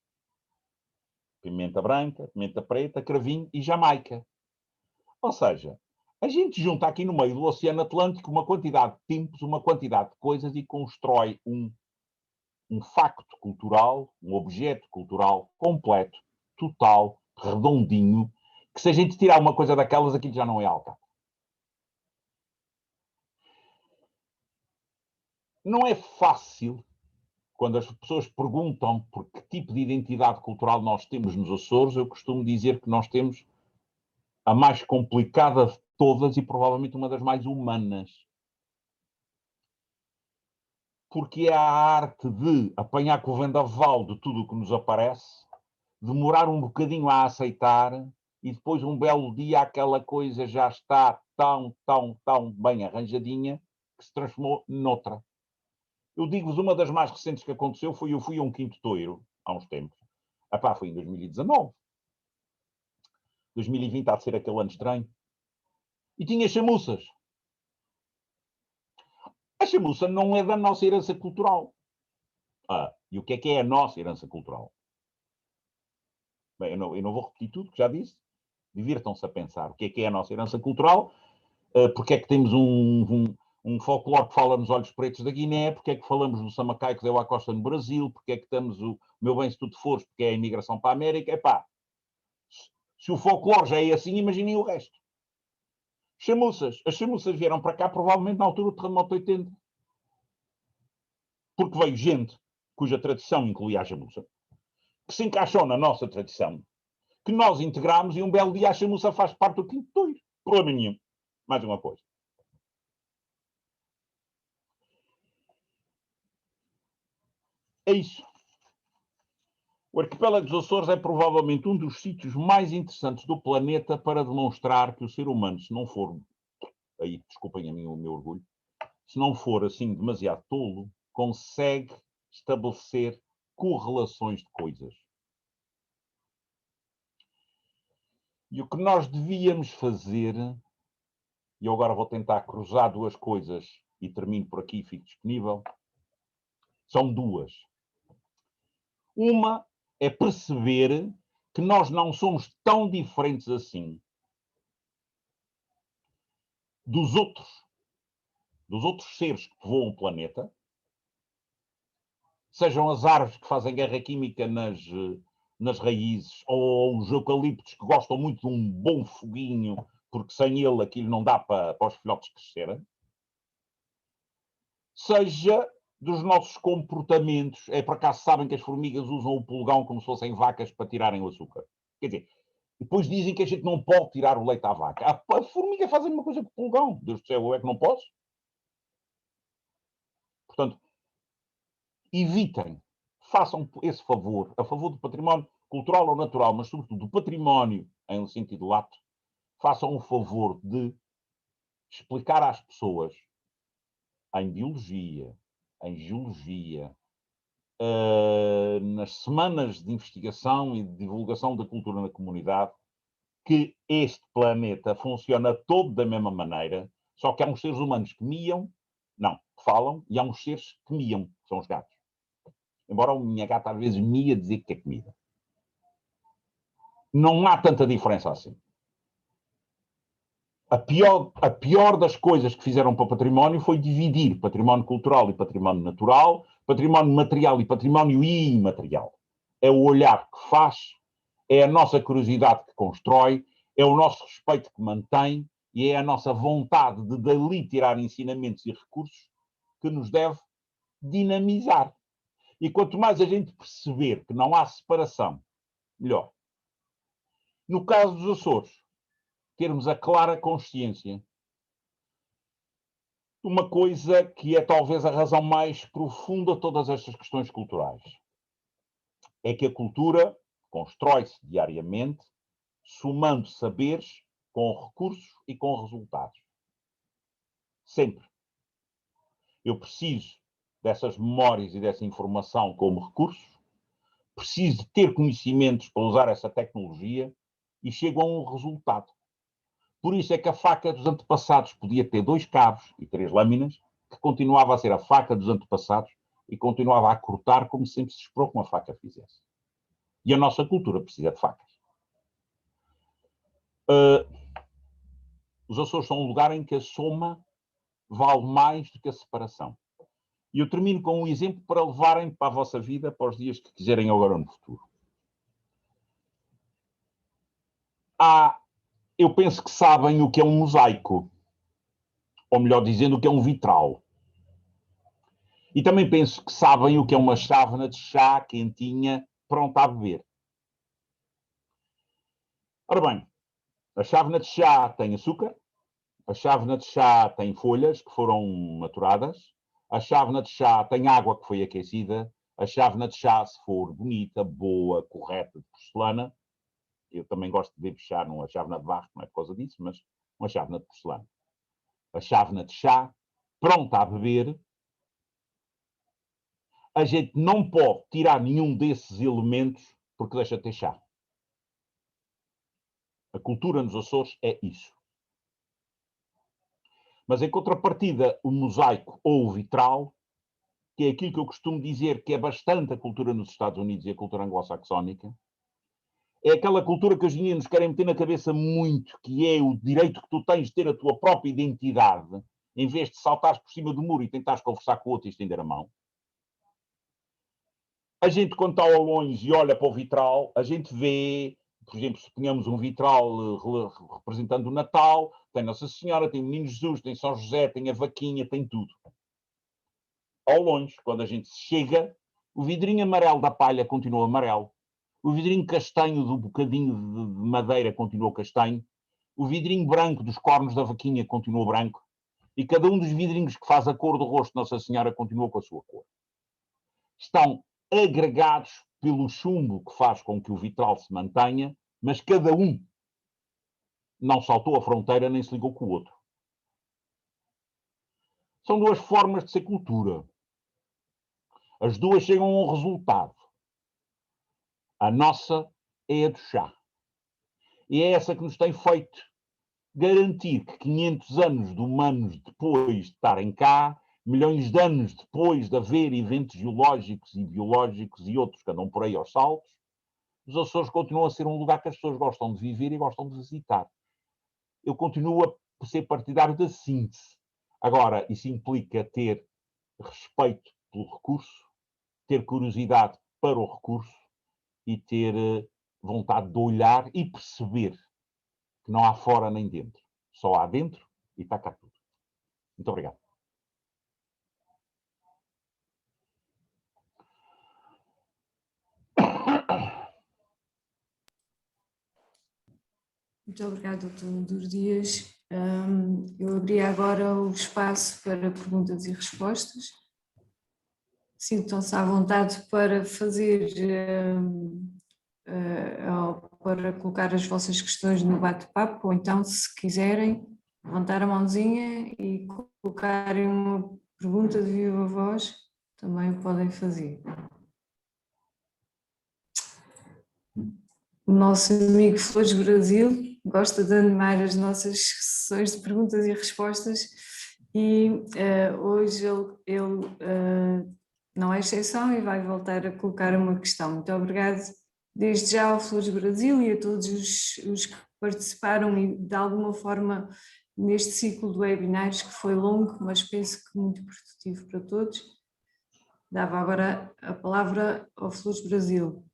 pimenta branca, pimenta preta, cravinho e jamaica. Ou seja, a gente junta aqui no meio do Oceano Atlântico uma quantidade de tempos, uma quantidade de coisas e constrói um facto cultural, um objeto cultural completo, total, redondinho, que se a gente tirar uma coisa daquelas, aquilo já não é Alcatra. Não é fácil, quando as pessoas perguntam por que tipo de identidade cultural nós temos nos Açores, eu costumo dizer que nós temos a mais complicada de todas e provavelmente uma das mais humanas. Porque é a arte de apanhar com o vendaval de tudo o que nos aparece, demorar um bocadinho a aceitar e depois um belo dia aquela coisa já está tão bem arranjadinha que se transformou noutra. Eu digo-vos, uma das mais recentes que aconteceu foi eu fui a um Quinto Toiro, há uns tempos. Foi em 2019. 2020 há de ser aquele ano estranho. E tinha chamuças. A chamuça não é da nossa herança cultural. E o que é a nossa herança cultural? Bem, eu não vou repetir tudo que já disse. Divirtam-se a pensar o que é a nossa herança cultural, porque é que temos um folclore que fala nos olhos pretos da Guiné, porque é que falamos do Samacai que deu à costa no Brasil, porque é que temos o Meu Bem Se Tu Te Fores, porque é a imigração para a América. Se o folclore já é assim, imaginem o resto. Chamuças. As chamuças vieram para cá provavelmente na altura do terremoto de 80. Porque veio gente cuja tradição incluía a chamuça, que se encaixou na nossa tradição, que nós integramos e um belo dia a chamuça faz parte do Quinto Toiro. Problema nenhum. Mais uma coisa. É isso. O arquipélago dos Açores é provavelmente um dos sítios mais interessantes do planeta para demonstrar que o ser humano, se não for, aí desculpem a mim o meu orgulho, se não for assim demasiado tolo, consegue estabelecer correlações de coisas. E o que nós devíamos fazer, e eu agora vou tentar cruzar duas coisas e termino por aqui e fico disponível, são duas. Uma é perceber que nós não somos tão diferentes assim dos outros seres que voam o planeta, sejam as árvores que fazem guerra química nas raízes, ou os eucaliptos que gostam muito de um bom foguinho, porque sem ele aquilo não dá para os filhotes crescerem, seja dos nossos comportamentos. Por acaso sabem que as formigas usam o pulgão como se fossem vacas para tirarem o açúcar? Quer dizer, depois dizem que a gente não pode tirar o leite à vaca. A formiga faz a mesma coisa que o pulgão. Deus do céu, eu é que não posso. Portanto, evitem, façam esse favor, a favor do património cultural ou natural, mas sobretudo do património em sentido lato, façam o favor de explicar às pessoas, em biologia, em geologia, nas semanas de investigação e de divulgação da cultura na comunidade, que este planeta funciona todo da mesma maneira, só que há uns seres humanos que miam, não, que falam, e há uns seres que miam, que são os gatos. Embora a minha gata às vezes mia dizer que é comida. Não há tanta diferença assim. A pior das coisas que fizeram para o património foi dividir património cultural e património natural, património material e património imaterial. É o olhar que faz, é a nossa curiosidade que constrói, é o nosso respeito que mantém e é a nossa vontade de dali tirar ensinamentos e recursos que nos deve dinamizar. E quanto mais a gente perceber que não há separação, melhor. No caso dos Açores, termos a clara consciência de uma coisa que é talvez a razão mais profunda de todas estas questões culturais. É que a cultura constrói-se diariamente, somando saberes com recursos e com resultados. Sempre. Eu preciso dessas memórias e dessa informação como recursos, preciso de ter conhecimentos para usar essa tecnologia e chego a um resultado. Por isso é que a faca dos antepassados podia ter 2 cabos e 3 lâminas, que continuava a ser a faca dos antepassados e continuava a cortar como sempre se esperou que uma faca fizesse. E a nossa cultura precisa de facas. Os Açores são um lugar em que a soma vale mais do que a separação. E eu termino com um exemplo para levarem para a vossa vida, para os dias que quiserem agora no futuro. Eu penso que sabem o que é um mosaico. Ou melhor dizendo, o que é um vitral. E também penso que sabem o que é uma chávena de chá quentinha, pronta a beber. Ora bem, a chávena de chá tem açúcar, A chávena de chá tem folhas que foram maturadas. A chávena de chá tem água que foi aquecida. A chávena de chá, se for bonita, boa, correta, de porcelana, eu também gosto de beber chá, não a chávena de barro, não é por causa disso, mas uma chávena de porcelana. A chávena de chá, pronta a beber, a gente não pode tirar nenhum desses elementos porque deixa de ter chá. A cultura nos Açores é isso. Mas em contrapartida, o mosaico ou o vitral, que é aquilo que eu costumo dizer que é bastante a cultura nos Estados Unidos e a cultura anglo-saxónica, é aquela cultura que os meninos querem meter na cabeça muito, que é o direito que tu tens de ter a tua própria identidade, em vez de saltares por cima do muro e tentares conversar com o outro e estender a mão. A gente, quando está ao longe e olha para o vitral, a gente vê, por exemplo, se ponhamos um vitral representando o Natal, tem Nossa Senhora, tem o Menino Jesus, tem São José, tem a vaquinha, tem tudo. Ao longe, quando a gente chega, o vidrinho amarelo da palha continua amarelo, o vidrinho castanho do bocadinho de madeira continua castanho, o vidrinho branco dos cornos da vaquinha continua branco, e cada um dos vidrinhos que faz a cor do rosto de Nossa Senhora continua com a sua cor. Estão agregados pelo chumbo que faz com que o vitral se mantenha, mas cada um não saltou a fronteira nem se ligou com o outro. São duas formas de ser cultura. As duas chegam a um resultado. A nossa é a do chá. E é essa que nos tem feito garantir que 500 anos de humanos depois de estarem cá, milhões de anos depois de haver eventos geológicos e biológicos e outros que andam por aí aos saltos, os Açores continuam a ser um lugar que as pessoas gostam de viver e gostam de visitar. Eu continuo a ser partidário da síntese. Agora, isso implica ter respeito pelo recurso, ter curiosidade para o recurso e ter vontade de olhar e perceber que não há fora nem dentro. Só há dentro e está cá tudo. Muito obrigado. Muito obrigada, Dr. Dias. Eu abri agora o espaço para perguntas e respostas. Sintam-se à vontade para fazer, para colocar as vossas questões no bate-papo, ou então, se quiserem, levantar a mãozinha e colocarem uma pergunta de viva voz, também o podem fazer. O nosso amigo Flores Brasil gosta de animar as nossas sessões de perguntas e respostas e hoje ele não é exceção e vai voltar a colocar uma questão. Muito obrigado desde já ao Flores Brasil e a todos os que participaram e de alguma forma neste ciclo de webinars que foi longo, mas penso que muito produtivo para todos. Dava agora a palavra ao Flores Brasil.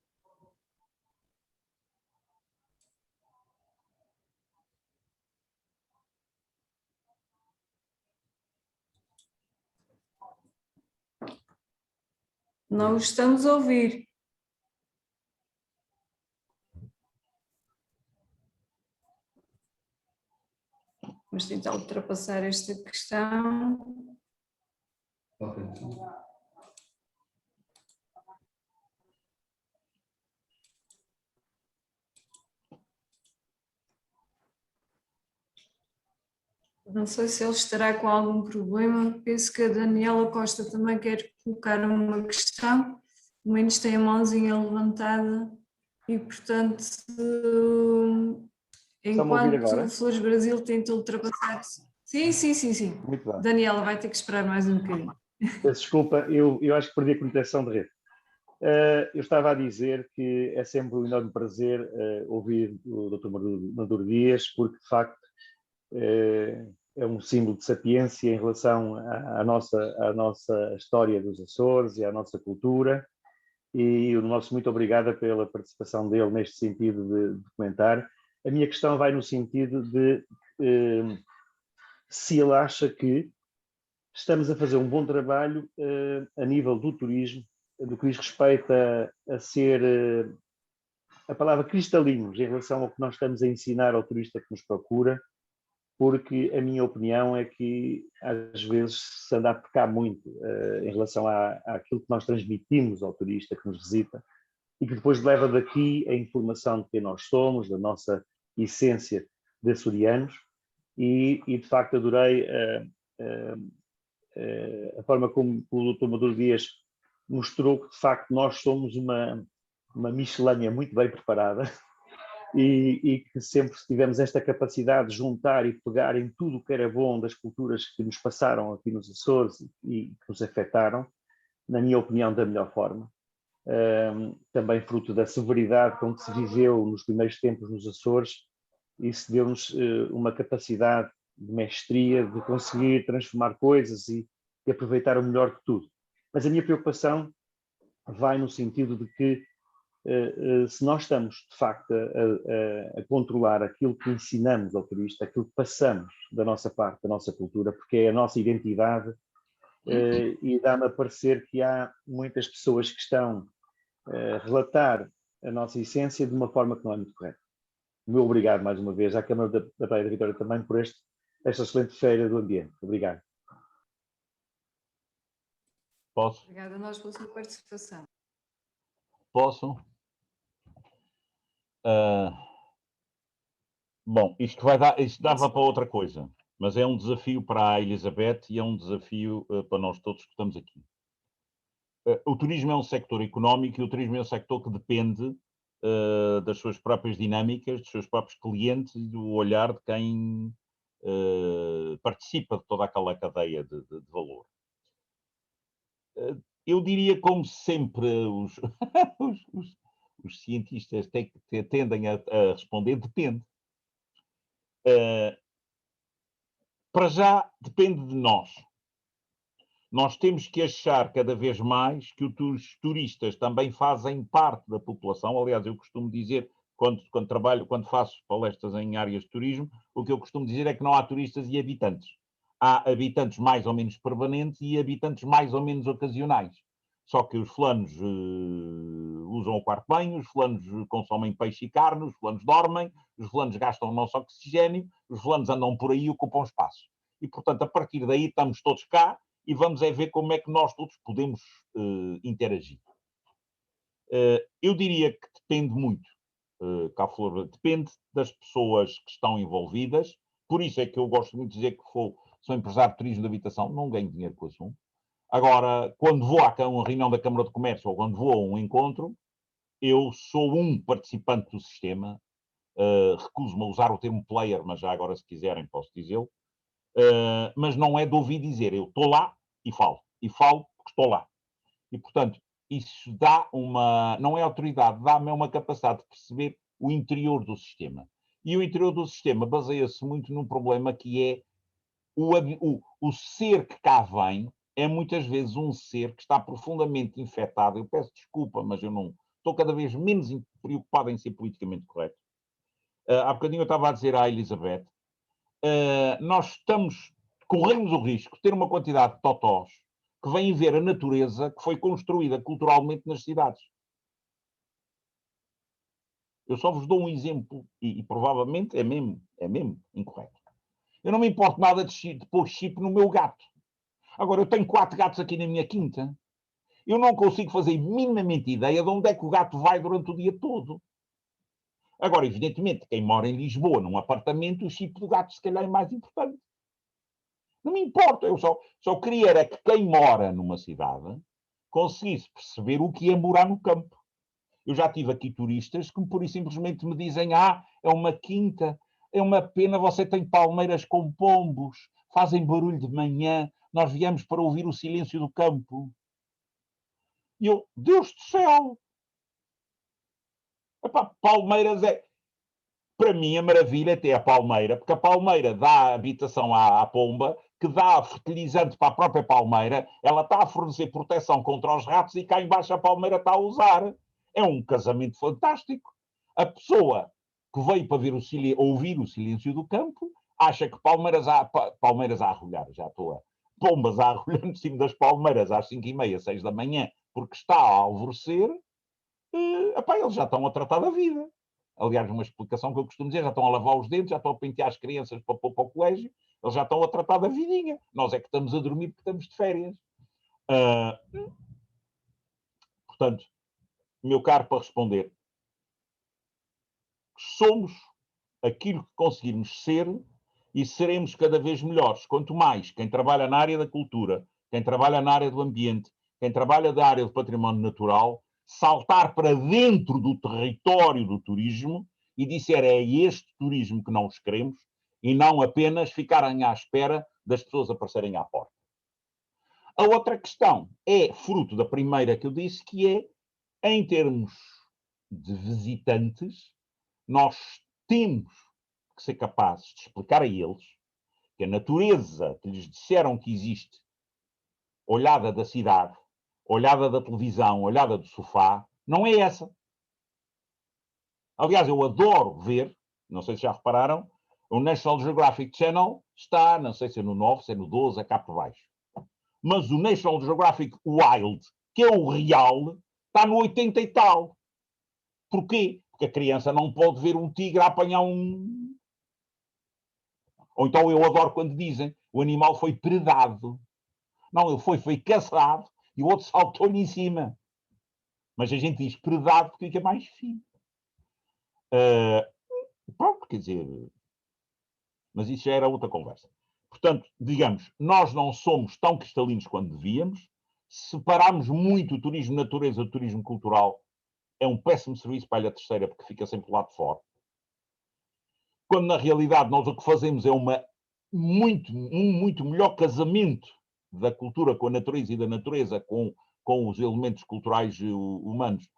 Não o estamos a ouvir. Vamos tentar ultrapassar esta questão. Ok. Não sei se ele estará com algum problema. Penso que a Daniela Costa também quer colocar uma questão. Pelo menos tem a mãozinha levantada e, portanto, enquanto o Flores Brasil tenta ultrapassar... Sim. Muito bem. Daniela vai ter que esperar mais um bocadinho. Peço desculpa, eu acho que perdi a conexão de rede. Eu estava a dizer que é sempre um enorme prazer ouvir o Dr. Maduro Dias, porque, de facto, é um símbolo de sapiência em relação à nossa história dos Açores e à nossa cultura. E o nosso muito obrigada pela participação dele neste sentido de comentar. A minha questão vai no sentido de se ele acha que estamos a fazer um bom trabalho a nível do turismo, do que diz respeito a ser, a palavra cristalinos, em relação ao que nós estamos a ensinar ao turista que nos procura, porque a minha opinião é que às vezes se anda a pecar muito em relação àquilo que nós transmitimos ao turista que nos visita e que depois leva daqui a informação de quem nós somos, da nossa essência de açorianos, e de facto adorei a forma como o Dr. Maduro Dias mostrou que de facto nós somos uma miscelânea muito bem preparada e que sempre tivemos esta capacidade de juntar e pegar em tudo o que era bom das culturas que nos passaram aqui nos Açores e que nos afetaram, na minha opinião, da melhor forma. Também fruto da severidade com que se viveu nos primeiros tempos nos Açores, isso deu-nos uma capacidade de mestria, de conseguir transformar coisas e aproveitar o melhor de tudo. Mas a minha preocupação vai no sentido de que se nós estamos, de facto, a controlar aquilo que ensinamos ao turista, aquilo que passamos da nossa parte, da nossa cultura, porque é a nossa identidade, e dá-me a parecer que há muitas pessoas que estão a relatar a nossa essência de uma forma que não é muito correta. Muito obrigado mais uma vez à Câmara da Praia da Vitória também por esta excelente feira do ambiente. Obrigado. Posso? Obrigada a nós pela sua participação. Posso? Bom, isto dava para outra coisa, mas é um desafio para a Elizabeth e é um desafio para nós todos que estamos aqui. O turismo é um sector económico e o turismo é um sector que depende das suas próprias dinâmicas, dos seus próprios clientes e do olhar de quem participa de toda aquela cadeia de valor. Eu diria, como sempre, os cientistas tendem a responder, depende. Para já, depende de nós. Nós temos que achar cada vez mais que os turistas também fazem parte da população. Aliás, eu costumo dizer, quando faço palestras em áreas de turismo, o que eu costumo dizer é que não há turistas e habitantes. Há habitantes mais ou menos permanentes e habitantes mais ou menos ocasionais. Só que os fulanos usam o quarto banho, os fulanos consomem peixe e carne, os fulanos dormem, os fulanos gastam o nosso oxigênio, os fulanos andam por aí e ocupam espaço. E, portanto, a partir daí estamos todos cá e vamos ver como é que nós todos podemos interagir. Eu diria que depende muito, cá Flor, depende das pessoas que estão envolvidas, por isso é que eu gosto muito de dizer que sou empresário de turismo de habitação, não ganho dinheiro com o assunto. Agora, quando vou a uma reunião da Câmara de Comércio ou quando vou a um encontro, eu sou um participante do sistema, recuso-me a usar o termo player, mas já agora, se quiserem, posso dizê-lo, mas não é de ouvir dizer, eu estou lá e falo porque estou lá. E, portanto, isso dá não é autoridade, dá-me uma capacidade de perceber o interior do sistema. E o interior do sistema baseia-se muito num problema que é o ser que cá vem é muitas vezes um ser que está profundamente infectado. Eu peço desculpa, mas eu não estou cada vez menos preocupado em ser politicamente correto. Há bocadinho eu estava a dizer à Elizabeth, nós corremos o risco de ter uma quantidade de totós que vêm ver a natureza que foi construída culturalmente nas cidades. Eu só vos dou um exemplo, e provavelmente é mesmo incorreto. Eu não me importo nada de pôr chip no meu gato. Agora, eu tenho 4 gatos aqui na minha quinta. Eu não consigo fazer minimamente ideia de onde é que o gato vai durante o dia todo. Agora, evidentemente, quem mora em Lisboa, num apartamento, o chip do gato se calhar é mais importante. Não me importa, eu só queria era que quem mora numa cidade conseguisse perceber o que é morar no campo. Eu já tive aqui turistas que pura e simplesmente me dizem: é uma quinta, é uma pena, você tem palmeiras com pombos, fazem barulho de manhã, nós viemos para ouvir o silêncio do campo. E eu, Deus do céu! Epá, palmeiras é... Para mim, a maravilha é ter a palmeira, porque a palmeira dá habitação à pomba, que dá fertilizante para a própria palmeira, ela está a fornecer proteção contra os ratos e cá embaixo a palmeira está a usar. É um casamento fantástico. A pessoa que veio para ouvir o silêncio do campo acha que palmeiras a arrulhar, já estou a... Pombas a arrulhar em cima das palmeiras às 5h30, 6 da manhã, porque está a alvorecer, eles já estão a tratar da vida. Aliás, uma explicação que eu costumo dizer, já estão a lavar os dentes, já estão a pentear as crianças para pôr para o colégio, eles já estão a tratar da vidinha. Nós é que estamos a dormir porque estamos de férias. Portanto, meu caro, para responder, somos aquilo que conseguirmos ser e seremos cada vez melhores. Quanto mais quem trabalha na área da cultura, quem trabalha na área do ambiente, quem trabalha na área do património natural, saltar para dentro do território do turismo e disser é este turismo que nós queremos e não apenas ficarem à espera das pessoas aparecerem à porta. A outra questão é fruto da primeira que eu disse, que é, em termos de visitantes, nós temos que ser capazes de explicar a eles que a natureza que lhes disseram que existe, olhada da cidade, olhada da televisão, olhada do sofá, não é essa. Aliás, eu adoro ver, não sei se já repararam, o National Geographic Channel está, não sei se é no 9, se é no 12, é cá por baixo. Mas o National Geographic Wild, que é o real, está no 80 e tal. Porquê? Porque a criança não pode ver um tigre a apanhar um... Ou então eu adoro quando dizem o animal foi predado. Não, ele foi caçado e o outro saltou-lhe em cima. Mas a gente diz predado porque fica mais fino. Pronto, quer dizer... Mas isso já era outra conversa. Portanto, digamos, nós não somos tão cristalinos quanto devíamos. Separamos muito o turismo natureza do turismo cultural. É um péssimo serviço para a ilha terceira, porque fica sempre lá de fora. Quando, na realidade, nós o que fazemos é um muito melhor casamento da cultura com a natureza e da natureza com os elementos culturais humanos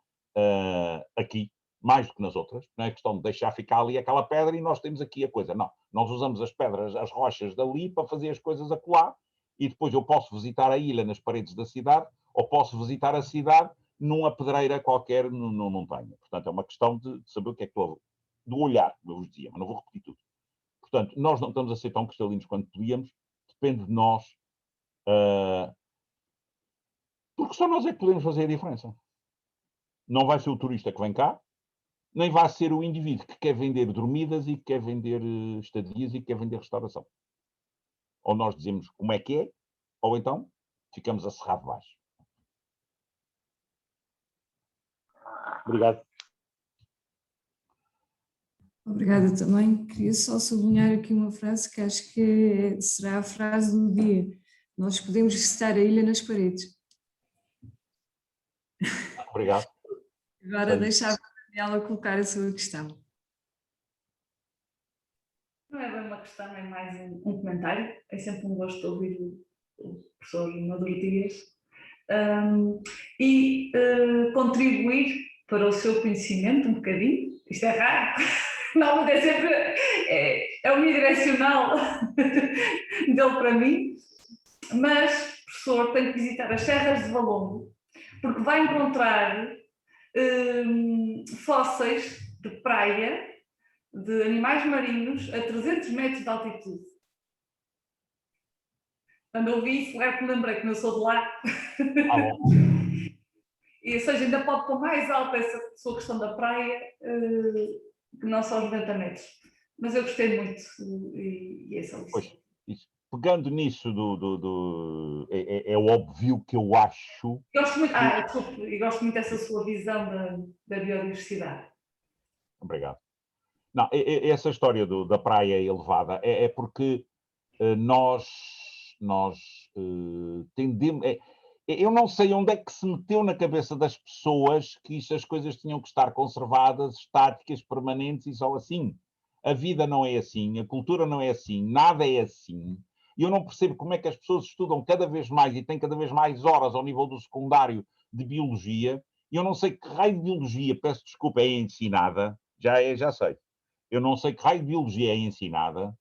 aqui, mais do que nas outras. Não é questão de deixar ficar ali aquela pedra e nós temos aqui a coisa. Não, nós usamos as pedras, as rochas dali para fazer as coisas acolá e depois eu posso visitar a ilha nas paredes da cidade ou posso visitar a cidade numa pedreira qualquer numa montanha. Portanto, é uma questão de saber o que é que estou do olhar, eu vos dizia, mas não vou repetir tudo. Portanto, nós não estamos a ser tão cristalinos quanto podíamos, depende de nós, porque só nós é que podemos fazer a diferença. Não vai ser o turista que vem cá, nem vai ser o indivíduo que quer vender dormidas e que quer vender estadias e que quer vender restauração. Ou nós dizemos como é, ou então ficamos a serrar de baixo. Obrigado. Obrigada também. Queria só sublinhar aqui uma frase que acho que será a frase do dia. Nós podemos visitar a ilha nas paredes. Obrigado. Agora deixava a Daniela colocar a sua questão. Não é bem uma questão, é mais um comentário. É sempre um gosto de ouvir o professor Maduro Dias e contribuir para o seu conhecimento um bocadinho. Isto é raro. Não, é sempre é unidirecional dele para mim, mas o professor tem que visitar as serras de Valongo, porque vai encontrar fósseis de praia de animais marinhos a 300 metros de altitude. Quando eu vi isso, é que me lembrei que eu sou de lá. E, ou seja, ainda pode pôr mais alta essa sua questão da praia, que não só os 90 metros. Mas eu gostei muito e é só isso. Pois, isso. Pegando nisso é óbvio que eu acho... Gosto muito, desculpe, e gosto muito dessa sua visão da biodiversidade. Obrigado. Não, essa história da praia elevada é porque nós tendemos... Eu não sei onde é que se meteu na cabeça das pessoas que as coisas tinham que estar conservadas, estáticas, permanentes e só assim. A vida não é assim, a cultura não é assim, nada é assim. E eu não percebo como é que as pessoas estudam cada vez mais e têm cada vez mais horas ao nível do secundário de biologia. E eu não sei que raio de biologia, peço desculpa, é ensinada. Já sei. Eu não sei que raio de biologia é ensinada,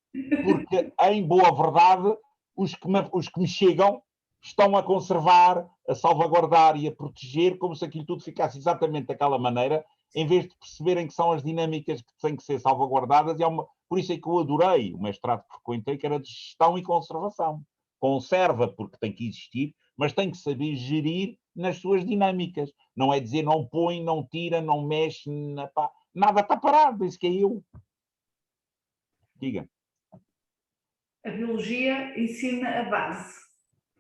porque, em boa verdade, os que me chegam estão a conservar, a salvaguardar e a proteger como se aquilo tudo ficasse exatamente daquela maneira, em vez de perceberem que são as dinâmicas que têm que ser salvaguardadas. Por isso é que eu adorei o mestrado que frequentei, que era de gestão e conservação. Conserva porque tem que existir, mas tem que saber gerir nas suas dinâmicas. Não é dizer não põe, não tira, não mexe, Nada está parado, isso que é eu. Diga. A biologia ensina a base.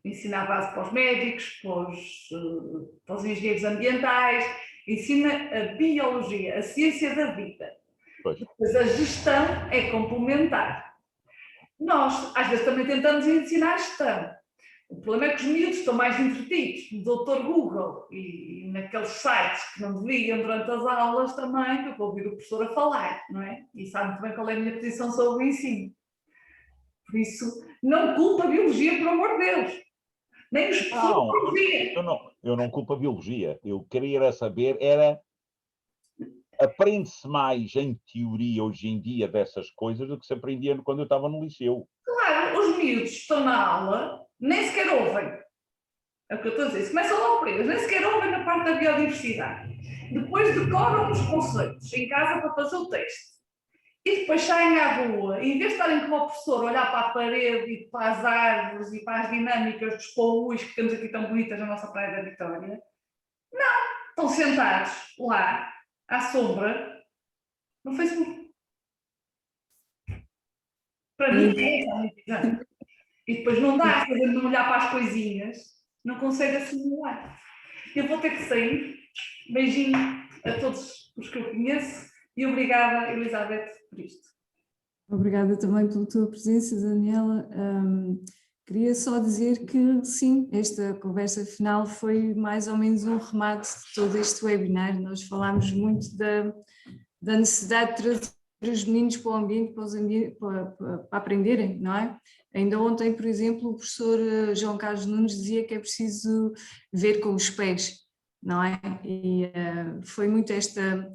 Ensina a base para os médicos, para os engenheiros ambientais, ensina a biologia, a ciência da vida. Pois. Depois a gestão é complementar. Nós, às vezes, também tentamos ensinar a gestão. O problema é que os miúdos estão mais entretidos no Dr. Google e naqueles sites que não deviam durante as aulas também, para ouvir o professor a falar, não é? E sabe muito bem qual é a minha posição sobre o ensino. Por isso, não culpa a biologia, por amor de Deus. Nem os professores de biologia. Eu não culpo a biologia. Eu queria saber, aprende-se mais em teoria hoje em dia dessas coisas do que se aprendia quando eu estava no liceu. Claro, os miúdos estão na aula, nem sequer ouvem. É o que eu estou a dizer. Começam logo por eles, nem sequer ouvem na parte da biodiversidade. Depois decoram os conceitos em casa para fazer o texto. E depois saem à rua, e em vez de estarem como o professor, olhar para a parede e para as árvores e para as dinâmicas dos paus que temos aqui tão bonitas na nossa Praia da Vitória, não, estão sentados lá, à sombra, no Facebook. Para mim é. E depois não dá, se a gente não olhar para as coisinhas, não consegue assimilar. Eu vou ter que sair. Beijinho a todos os que eu conheço e obrigada, Elizabeth, por isto. Obrigada também pela tua presença, Daniela. Queria só dizer que sim, esta conversa final foi mais ou menos um remate de todo este webinar. Nós falámos muito da necessidade de trazer os meninos para o ambiente, para aprenderem, não é? Ainda ontem, por exemplo, o professor João Carlos Nunes dizia que é preciso ver com os pés, não é? E foi muito esta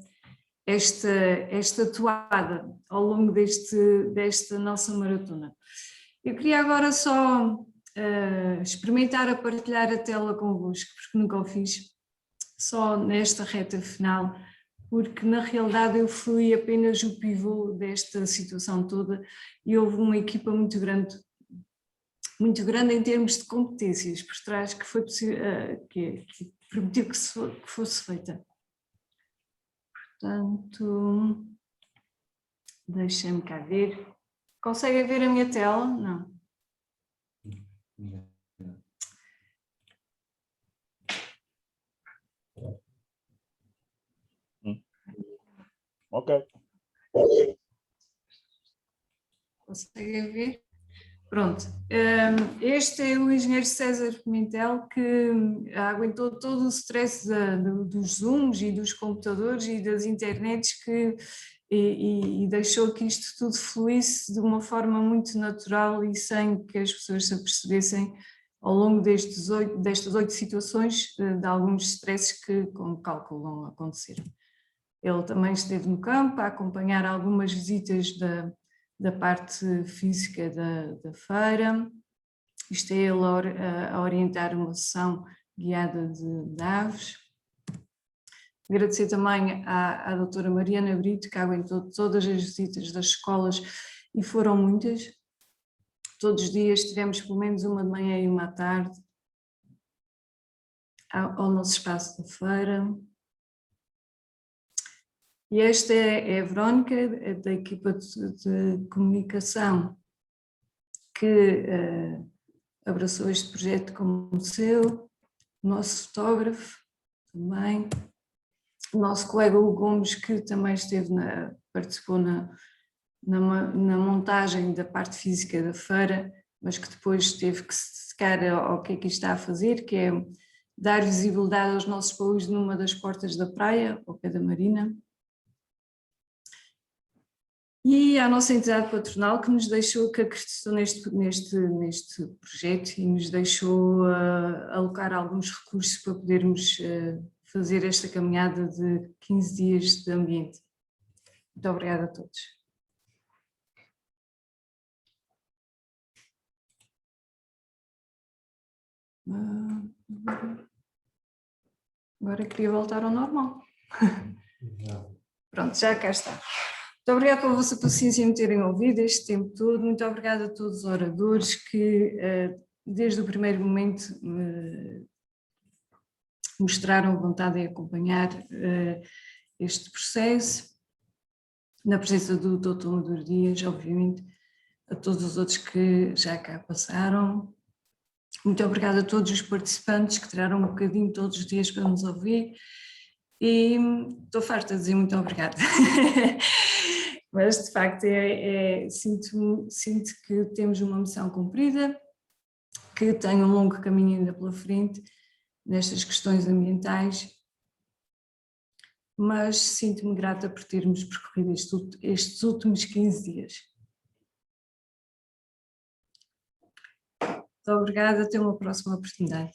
toada ao longo desta nossa maratona. Eu queria agora só experimentar a partilhar a tela convosco, porque nunca o fiz, só nesta reta final, porque na realidade eu fui apenas o pivô desta situação toda e houve uma equipa muito grande em termos de competências por trás que foi possível, que permitiu que fosse feita. Portanto, deixem-me cá ver. Conseguem ver a minha tela? Não. Ok. Conseguem ver? Pronto. Este é o engenheiro César Pimentel, que aguentou todo o stress dos Zooms e dos computadores e das internets e deixou que isto tudo fluísse de uma forma muito natural e sem que as pessoas se apercebessem ao longo destas 8 situações de alguns stresses que, como calculam, aconteceram. Ele também esteve no campo a acompanhar algumas visitas da parte física da feira. Isto é ele a orientar uma sessão guiada de aves. Agradecer também à doutora Mariana Brito, que aguentou todas as visitas das escolas e foram muitas. Todos os dias tivemos pelo menos uma de manhã e uma à tarde ao nosso espaço da feira. E esta é a Verónica, da equipa de comunicação, que abraçou este projeto como o seu, o nosso fotógrafo também, o nosso colega Hugo Gomes, que também participou na montagem da parte física da feira, mas que depois teve que se dedicar ao que é que está a fazer, que é dar visibilidade aos nossos paus numa das portas da praia, ao pé da marina. E à nossa entidade patronal que acreditou neste projeto e nos deixou alocar alguns recursos para podermos fazer esta caminhada de 15 dias de ambiente. Muito obrigada a todos. Agora queria voltar ao normal. Pronto, já cá está. Muito obrigada pela vossa paciência em me terem ouvido este tempo todo. Muito obrigada a todos os oradores que, desde o primeiro momento, mostraram vontade em acompanhar este processo. na presença do Dr. Maduro Dias, obviamente, a todos os outros que já cá passaram. Muito obrigada a todos os participantes que tiraram um bocadinho todos os dias para nos ouvir e estou farta de dizer muito obrigada. Mas de facto sinto que temos uma missão cumprida, que tem um longo caminho ainda pela frente nestas questões ambientais, mas sinto-me grata por termos percorrido estes últimos 15 dias. Muito obrigada, até uma próxima oportunidade.